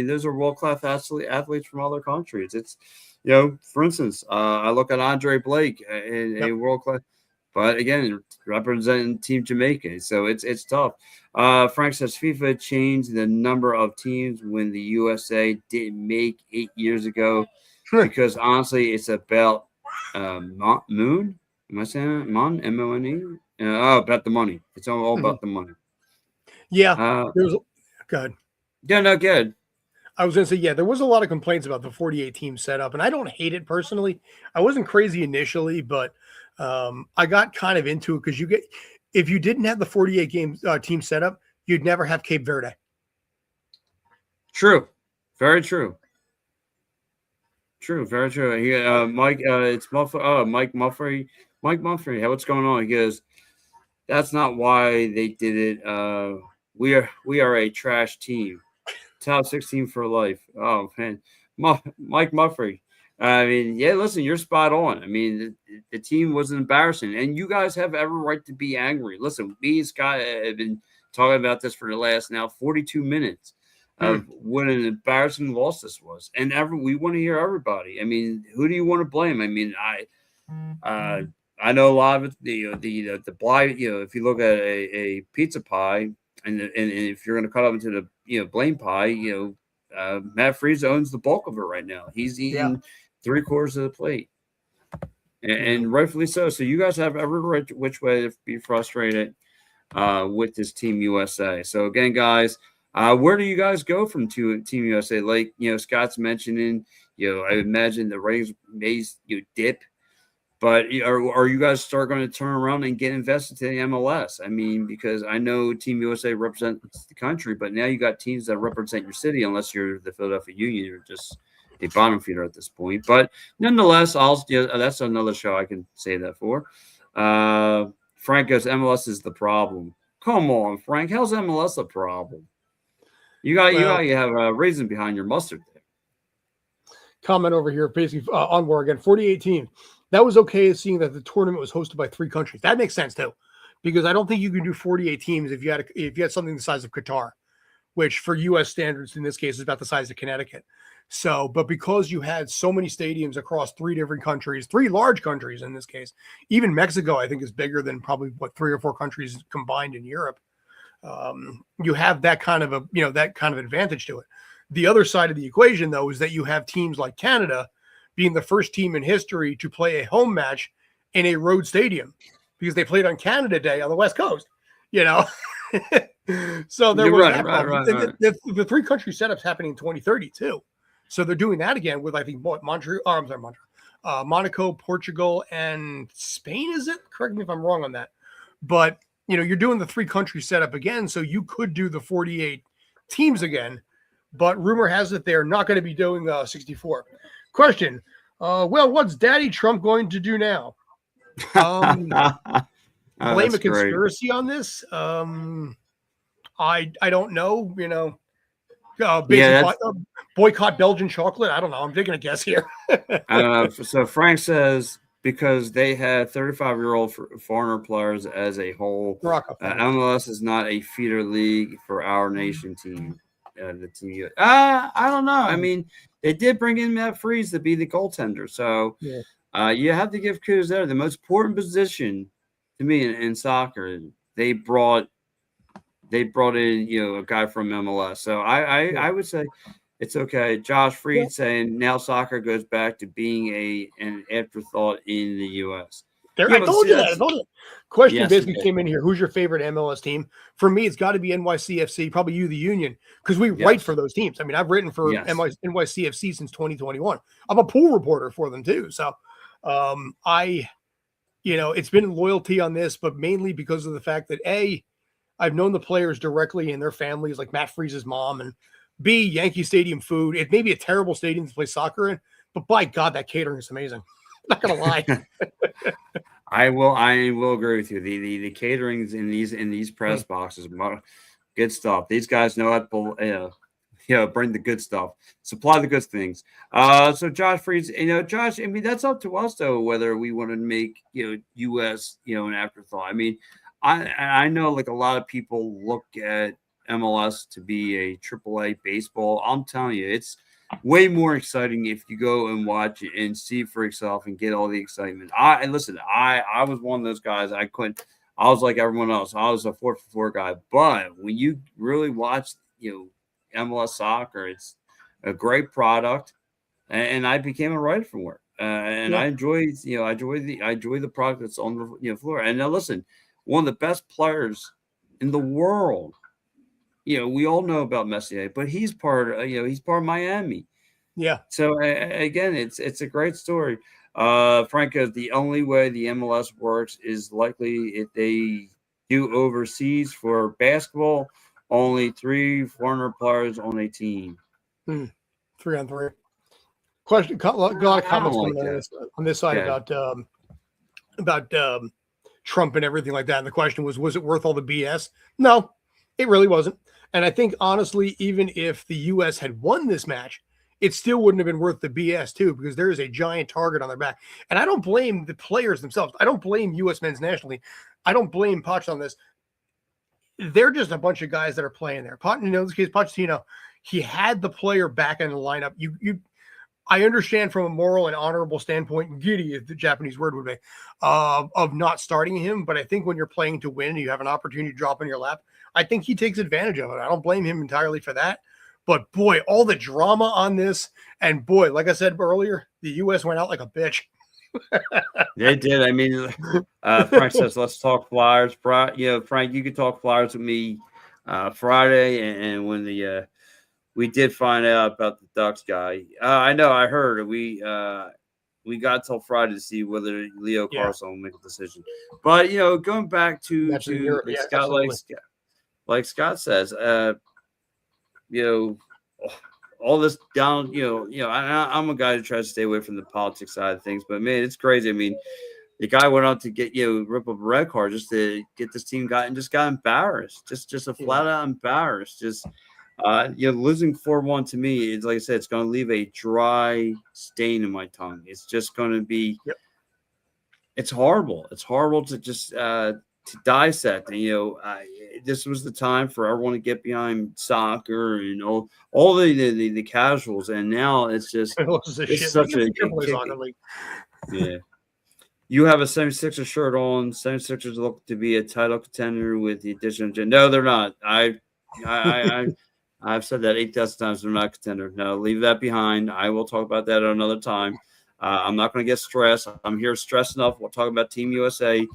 Those are world-class athletes from other countries. It's, for instance, I look at Andre Blake in a world-class, but again, representing Team Jamaica. So it's tough. Frank says FIFA changed the number of teams when the USA didn't make 8 years ago because honestly, it's about Moon. Am I saying it? Mon? M-O-N-E? About the money. It's all about the money. Yeah. Good. Yeah, no, good. I was going to say, yeah, there was a lot of complaints about the 48 team setup, and I don't hate it personally. I wasn't crazy initially, but I got kind of into it because if you didn't have the 48 team setup, you'd never have Cape Verde. True. Very true. True. Very true. Mike, it's Muffrey. Oh, Mike Muffrey. Mike Muffrey. Hey, what's going on? He goes, that's not why they did it. We are a trash team. Top 16 for life. Oh, man. Mike Muffrey. Listen, you're spot on. The team was embarrassing, and you guys have every right to be angry. Listen, me and Scott have been talking about this for the last 42 minutes of what an embarrassing loss this was. And we want to hear everybody. Who do you want to blame? I know a lot of it, the blind, if you look at a pizza pie and if you're going to cut up into the blame pie, Matt Freese owns the bulk of it right now. He's eating 3/4 of the plate, and rightfully so. So you guys have every right which way to be frustrated with this Team USA. So again, guys, where do you guys go from Team USA? Like Scott's mentioning, I imagine the ratings may dip. But are you guys going to turn around and get invested in the MLS? Because I know Team USA represents the country, but now you got teams that represent your city, unless you're the Philadelphia Union, you're just a bottom feeder at this point. But nonetheless, that's another show I can say that for. Frank goes, MLS is the problem. Come on, Frank. How's MLS a problem? You have a reason behind your mustard there. Comment over here, basically on war again. 48 teams. That was okay, seeing that the tournament was hosted by 3 countries. That makes sense too, because I don't think you can do 48 teams if you had something the size of Qatar, which for U.S. standards in this case is about the size of Connecticut. So, but because you had so many stadiums across 3 different countries, 3 large countries in this case, even Mexico I think is bigger than probably 3 or 4 countries combined in Europe. You have that kind of advantage to it. The other side of the equation, though, is that you have teams like Canada being the first team in history to play a home match in a road stadium because they played on Canada Day on the West Coast, So there was that problem. The 3 country setup's happening in 2030 too. So they're doing that again with, I think, Monaco, Portugal, and Spain, is it? Correct me if I'm wrong on that. But, you're doing the 3 country setup again, so you could do the 48 teams again. But rumor has it they're not going to be doing 64. Question. What's Daddy Trump going to do now? Um, Oh, blame that's a great. conspiracy on this. I don't know. Yeah, Basically that's boycott Belgian chocolate. I don't know. I'm taking a guess here. I don't know. So Frank says because they had 35-year-old foreigner players as a whole, Morocco fans. MLS is not a feeder league for our nation team. The team. I don't know. I mean, they did bring in Matt Freeze to be the goaltender, so Yeah. you have to give kudos there. The most important position to me in soccer, they brought in a guy from MLS. So Yeah. I would say it's okay. Josh Yeah. Freed saying now soccer goes back to being an afterthought in the U.S. There, Yeah, I but told see you that. I that's told you. Question yes, he basically did. came in here. Who's your favorite MLS team? For me, it's got to be NYCFC, probably you, the Union, because we write for Yes, those teams. I mean, I've written for yes. NYCFC since 2021. I'm a pool reporter for them too. So it's been loyalty on this, but mainly because of the fact that I've known the players directly and their families, like Matt Freeze's mom, and B, Yankee Stadium food. It may be a terrible stadium to play soccer in, but by God, that catering is amazing. Not gonna lie. I will agree with you. The caterings in these press boxes, good stuff. These guys know how to bring the good stuff, supply the good things. So Josh Freeze, Josh, I mean, that's up to us though, whether we want to make, US, an afterthought. I mean, I know like a lot of people look at MLS to be a AAA baseball. I'm telling you, it's way more exciting if you go and watch it and see for yourself and get all the excitement. And listen, I was one of those guys. I was like everyone else. I was a 4-for-4 guy. But when you really watch, MLS soccer, it's a great product, and I became a writer for it. And Yeah. I enjoy the product that's on the floor. And now listen, one of the best players in the world. We all know about Messier, but he's part of Miami. Yeah. So again, it's a great story. Franco, the only way the MLS works is likely if they do overseas for basketball. Only 3 foreigner players on a team. 3-on-3. Question. A lot of I don't comments like coming that. on this side Okay. about Trump and everything like that. And the question was it worth all the BS? No, it really wasn't. And I think honestly, even if the U.S. had won this match, it still wouldn't have been worth the BS too, because there is a giant target on their back. And I don't blame the players themselves. I don't blame U.S. men's national team. I don't blame Poch on this. They're just a bunch of guys that are playing there. In this case, Pochettino, he had the player back in the lineup. I understand from a moral and honorable standpoint, giddy, if the Japanese word would be, of not starting him. But I think when you're playing to win and you have an opportunity to drop in your lap, I think he takes advantage of it. I don't blame him entirely for that. But boy, all the drama on this, and boy, like I said earlier, the U.S. went out like a bitch. They did. I mean, Frank says, let's talk Flyers. Frank, you could talk Flyers with me Friday. And when we did find out about the Ducks guy, I know, I heard we got till Friday to see whether Leo Carlson will make a decision. But, going back to Scott, like Scott says, all this down, I'm a guy who tries to stay away from the politics side of things, but man, it's crazy. I mean, the guy went out to get, rip up a red card just to get this team got embarrassed, just a flat out embarrassed. Just, losing 4-1 to me is, like I said, it's going to leave a dry stain in my tongue. It's just going to be, it's horrible. It's horrible to just, to dissect, and this was the time for everyone to get behind soccer and all the casuals, and now it's just it's such a yeah. You have a 76er shirt on. 76ers look to be a title contender with the addition of no, they're not. I've said that 8,000 times. They're not a contender. No, leave that behind. I will talk about that at another time. I'm not going to get stressed. I'm here stressed enough. We'll talk about Team USA.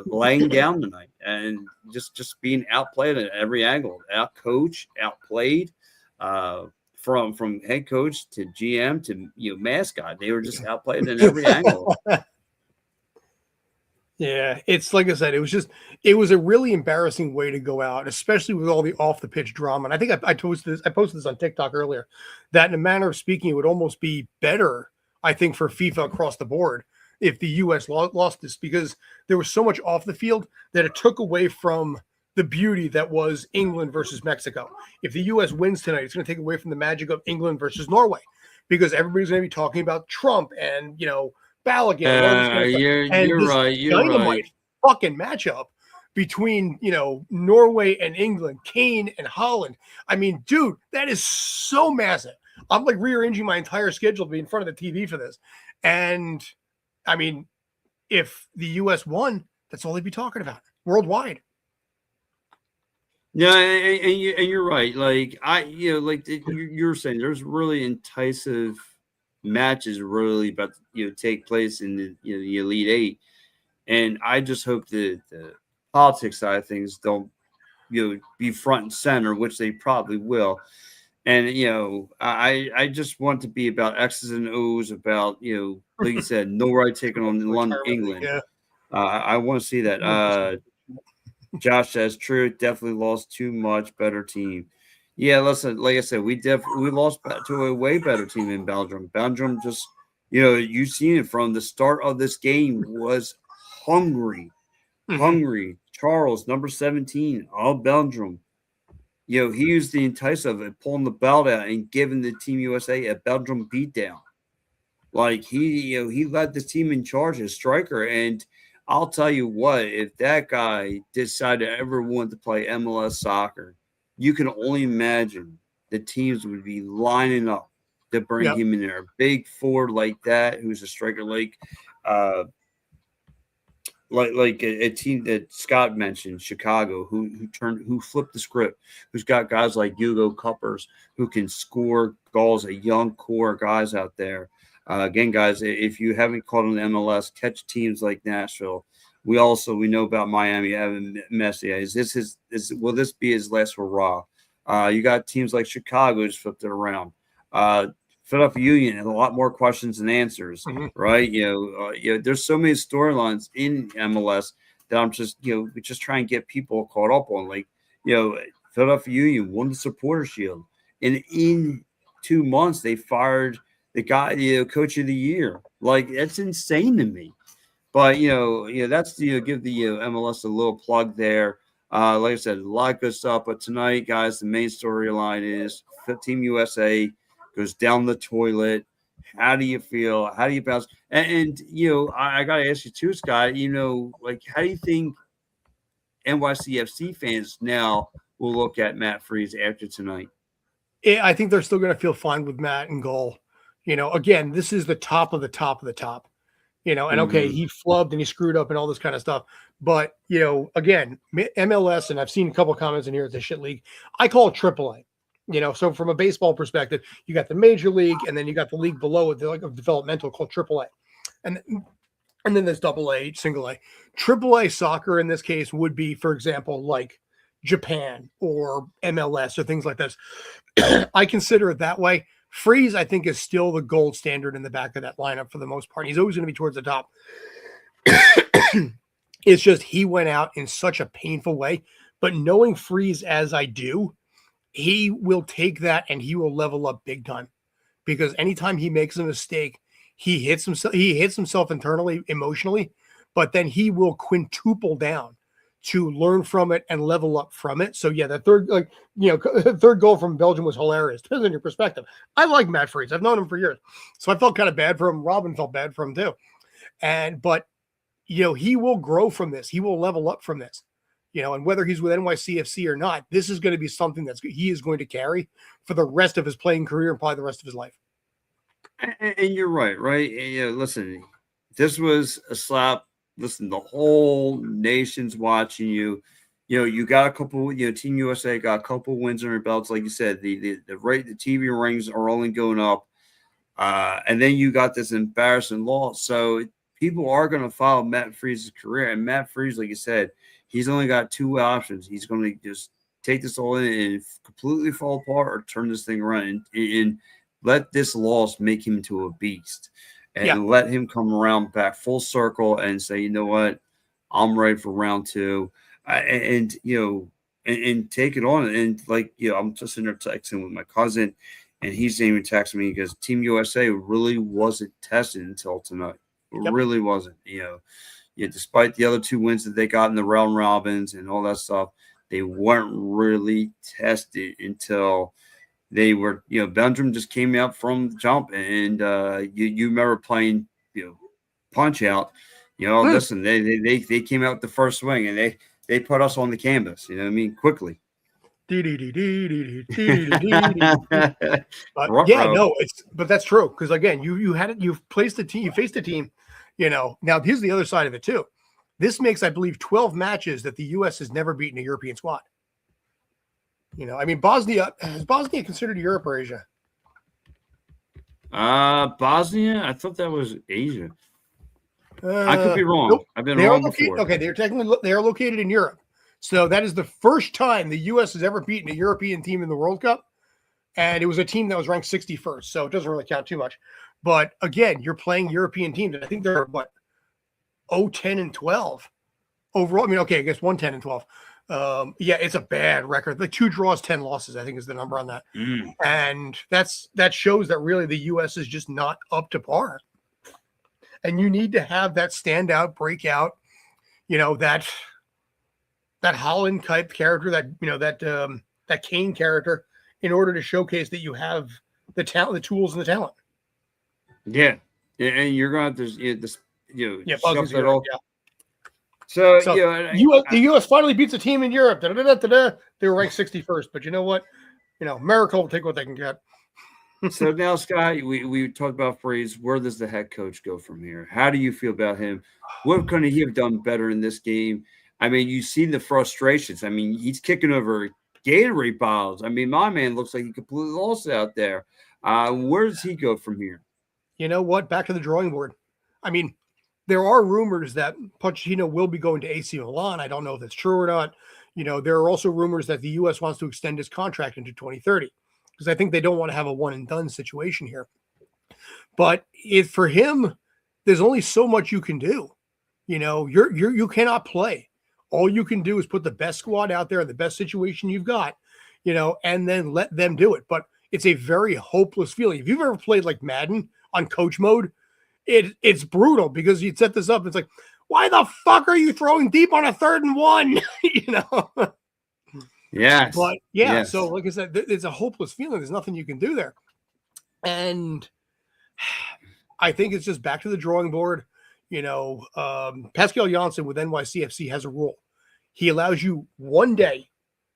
Laying down tonight and just being outplayed at every angle, out coached, outplayed, from head coach to GM to mascot. They were just outplayed in every angle. Yeah, it's like I said, it was a really embarrassing way to go out, especially with all the off the pitch drama. And I think I posted this on TikTok earlier, that in a manner of speaking, it would almost be better, I think, for FIFA across the board if the U.S. lost this, because there was so much off the field that it took away from the beauty that was England versus Mexico. If the U.S. wins tonight, it's going to take away from the magic of England versus Norway, because everybody's going to be talking about Trump and, Balogun and all this kind of stuff. And You're this right. You're dynamite right. fucking matchup between, Norway and England, Kane and Holland. I mean, dude, that is so massive. I'm like rearranging my entire schedule to be in front of the TV for this. And I mean, if the U.S. won, that's all they'd be talking about worldwide. Yeah, and you're right. Like you're saying, there's really enticing matches really about take place in the Elite Eight, and I just hope that the politics side of things don't be front and center, which they probably will. And I just want to be about X's and O's, about like you said, Norway taking on London, England. Yeah. I want to see that. Josh says true. Definitely lost too much better team. Yeah, listen, like I said, we lost to a way better team in Belgium. Belgium just, you've seen it from the start of this game, was hungry. Hungry. Charles, number 17, of Belgium. He used the entice of it, pulling the belt out and giving the Team USA a Belgium beatdown. Like he led the team in charge as striker. And I'll tell you what, if that guy decided to ever want to play MLS soccer, you can only imagine the teams would be lining up to bring him in there. A big forward like that, who's a striker like a team that Scott mentioned, Chicago, who flipped the script, who's got guys like Hugo Cuppers who can score goals, a young core of guys out there. Again, guys, if you haven't caught on the MLS, catch teams like Nashville. We know about Miami having Messi. Will this be his last hurrah? You got teams like Chicago just flipped it around. Philadelphia Union and a lot more questions than answers, right? There's so many storylines in MLS that I'm just just try and get people caught up on. Like, Philadelphia Union won the Supporter Shield, and in 2 months they fired the guy, coach of the year. Like, that's insane to me. But that's give the MLS a little plug there. Like I said, a lot of good stuff. But tonight, guys, the main storyline is Team USA goes down the toilet. How do you feel? How do you bounce? And I got to ask you too, Scott. Like, how do you think NYCFC fans now will look at Matt Freese after tonight? I think they're still going to feel fine with Matt in goal. Again, this is the top of the top of the top. And okay, he flubbed and he screwed up and all this kind of stuff. But, again, MLS, and I've seen a couple of comments in here at the shit league, I call it AAA. So from a baseball perspective, you got the major league, and then you got the league below it, of developmental, called AAA. And then there's AA, single A. AAA soccer in this case would be, for example, like Japan or MLS or things like this. I consider it that way. Freeze, I think, is still the gold standard in the back of that lineup for the most part. He's always going to be towards the top. It's just he went out in such a painful way. But knowing Freeze as I do, he will take that and he will level up big time. Because anytime he makes a mistake, he hits himself internally, emotionally, but then he will quintuple down to learn from it and level up from it. So yeah, the third goal from Belgium was hilarious. Depends on your perspective. I like Matt Freese. I've known him for years. So I felt kind of bad for him. Robin felt bad for him too. But he will grow from this. He will level up from this. And whether he's with NYCFC or not, this is going to be something he is going to carry for the rest of his playing career and probably the rest of his life. And you're right? And, listen, this was a slap. Listen, the whole nation's watching you. You got a couple. Team USA got a couple wins on their belts, like you said. The TV ratings are only going up, and then you got this embarrassing loss. So people are going to follow Matt Freese's career, and Matt Freese, like you said, he's only got two options. He's going to just take this all in and completely fall apart, or turn this thing around and let this loss make him into a beast. And let him come around back full circle and say, you know what, I'm ready for round two, and take it on. And I'm just in there texting with my cousin, and he's even texting me because Team USA really wasn't tested until tonight. Yep. really wasn't. Yeah, despite the other 2 wins that they got in the round robins and all that stuff, they weren't really tested until they were. Belgium just came out from the jump, and you remember playing, punch out. Listen, they came out the first swing, and they put us on the canvas. You know what I mean? Quickly. But Ruh-roh. no, but that's true, because again, you had it, you've placed the team, you faced a team, Now here's the other side of it too. This makes, I believe, 12 matches that the U.S. has never beaten a European squad. I mean, Bosnia is Bosnia considered Europe or Asia? Bosnia, I thought that was Asia. I could be wrong. Nope. I've been wrong before. Okay, they are located in Europe. So that is the first time the U.S. has ever beaten a European team in the World Cup. And it was a team that was ranked 61st. So it doesn't really count too much. But again, you're playing European teams. And I think they're 10-12 overall. I mean, okay, I guess 1-10-12. Yeah, it's a bad record. The 2 draws, 10 losses, I think is the number on that. And that shows that really the U.S. is just not up to par. And you need to have that standout, breakout, that Holland type character, that Kane character, in order to showcase that you have the talent, the tools, and the talent. Yeah, and you're going to have to, Bosnia's that Europe, all. So the U.S. finally beats a team in Europe. They were ranked 61st, but you know what? America will take what they can get. So now, Scott, we talked about Freeze. Where does the head coach go from here? How do you feel about him? What could he have done better in this game? I mean, you see the frustrations. I mean, he's kicking over Gatorade bottles. I mean, my man looks like he completely lost out there. Where does he go from here? You know what? Back to the drawing board. I mean, there are rumors that Pochettino will be going to AC Milan. I don't know if that's true or not. There are also rumors that the U.S. wants to extend his contract into 2030 because I think they don't want to have a one and done situation here. But for him, there's only so much you can do. You cannot play. All you can do is put the best squad out there in the best situation you've got, and then let them do it. But it's a very hopeless feeling. If you've ever played like Madden on coach mode, it's brutal because you'd set this up. It's like, why the fuck are you throwing deep on a 3rd and 1? Yes. But yeah, yes. So like I said, it's a hopeless feeling. There's nothing you can do there. And I think it's just back to the drawing board. Pascal Janssen with NYCFC has a rule. He allows you one day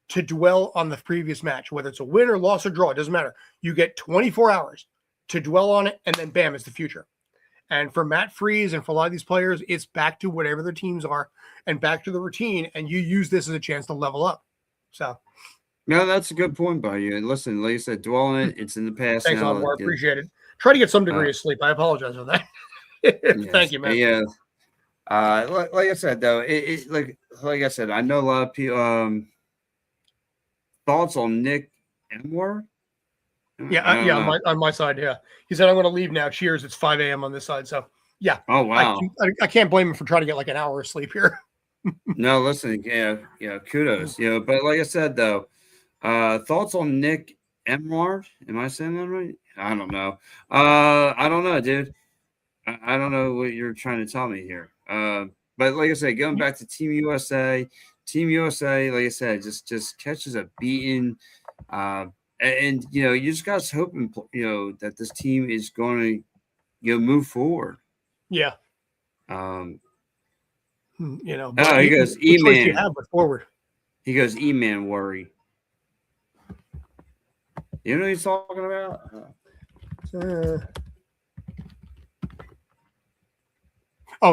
to dwell on the previous match, whether it's a win or loss or draw, it doesn't matter. You get 24 hours to dwell on it, and then bam, it's the future. And for Matt Freeze and for a lot of these players, it's back to whatever their teams are and back to the routine, and you use this as a chance to level up. So, no, that's a good point by you. And listen, like I said, dwell on it. It's in the past. Thanks, now. I appreciate it. Try to get some degree of sleep. I apologize for that. Yes. Thank you, man. Yeah. Like I said, though, like I said, I know a lot of people. Thoughts on Nick Emwer? Yeah, on my side, yeah. He said, I'm going to leave now. Cheers. It's 5 a.m. on this side. So, yeah. Oh, wow. I can't blame him for trying to get like an hour of sleep here. No, listen, kudos. But like I said, though, thoughts on Nick Emwer? Am I saying that right? I don't know. I don't know, dude. I don't know what you're trying to tell me here. But like I said, going back to Team USA, like I said, just catches a beating. And you just got us hoping, that this team is going to, move forward. Yeah. He goes, E-Man. You have but forward. He goes, E-Man worry. You know what he's talking about?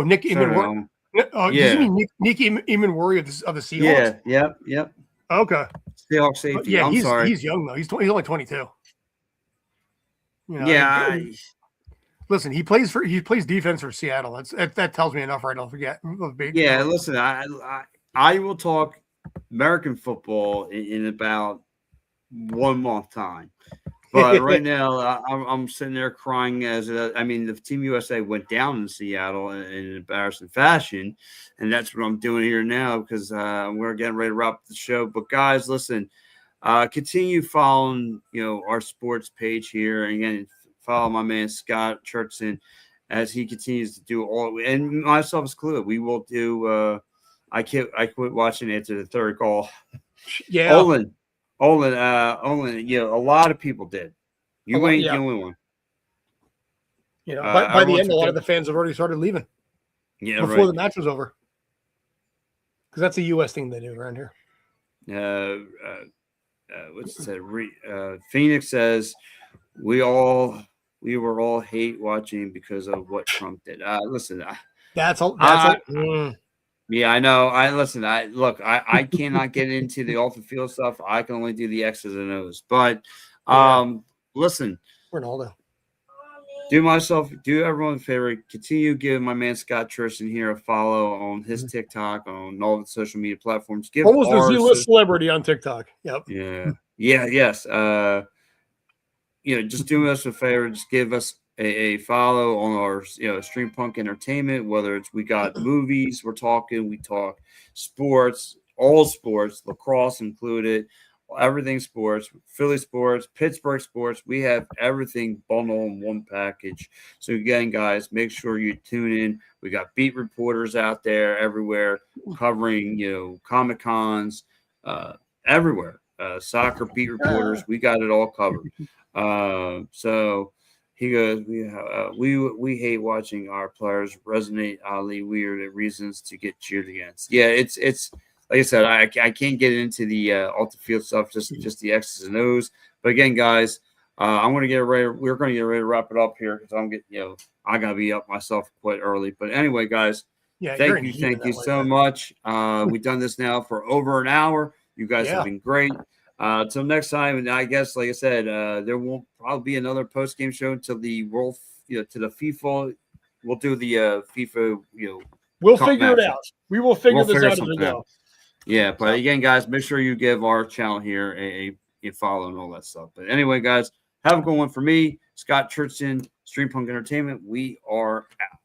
Nick Eman. Yeah. You mean Nick Eman worry of the Seahawks? Yeah. Yep. Okay. Seahawks safety. Yeah, I'm sorry. He's young though. He's only 22. Listen, he plays defense for Seattle. That tells me enough right now. Forget. Yeah, listen, I will talk American football in about 1 month time. But right now, I'm sitting there crying the Team USA went down in Seattle in an embarrassing fashion, and that's what I'm doing here now because we're getting ready to wrap up the show. But guys, listen, continue following our sports page here, and again, follow my man Scott Churchson as he continues to do all, and myself included. We will do. I quit watching after the third call. Yeah, Olin. You know, a lot of people did. You ain't the yeah. only one. You know, by the end, a lot of the fans have already started leaving. Yeah, before right. the match was over, because that's a U.S. thing they do around here. What's that? Phoenix says we were all hate watching because of what Trump did. Listen, yeah, I know. I cannot get into the off the field stuff. I can only do the X's and O's. But listen, Ronaldo. Do everyone a favor. Continue giving my man Scott Tristan here a follow on his TikTok, on all the social media platforms. Give almost a Z-list celebrity on TikTok. Yep. Yes. Just do us a favor. Just give us a follow on our Stream Punk Entertainment. Whether it's we got movies, we talk sports, all sports, lacrosse included. Everything sports, Philly sports, Pittsburgh sports. We have everything bundled in one package. So again, guys, make sure you tune in. We got beat reporters out there everywhere covering, Comic Cons, everywhere. Soccer beat reporters. We got it all covered. So he goes, we hate watching our players resonate oddly weird reasons to get cheered against. Yeah, it's. Like I said, I can't get into the off the field stuff, just the X's and O's. But again, guys, I'm going to get ready. We're going to get ready to wrap it up here because I got to be up myself quite early. But anyway, guys, thank you so much. We've done this now for over an hour. You guys have been great. Till next time, and I guess, like I said, there won't probably be another post game show until the World, to the FIFA. We'll do the FIFA. We'll figure it out. We will figure this out as we go. Yeah, but again, guys, make sure you give our channel here a follow and all that stuff. But anyway, guys, have a good one for me, Scott Churchton, Stream Punk Entertainment. We are out.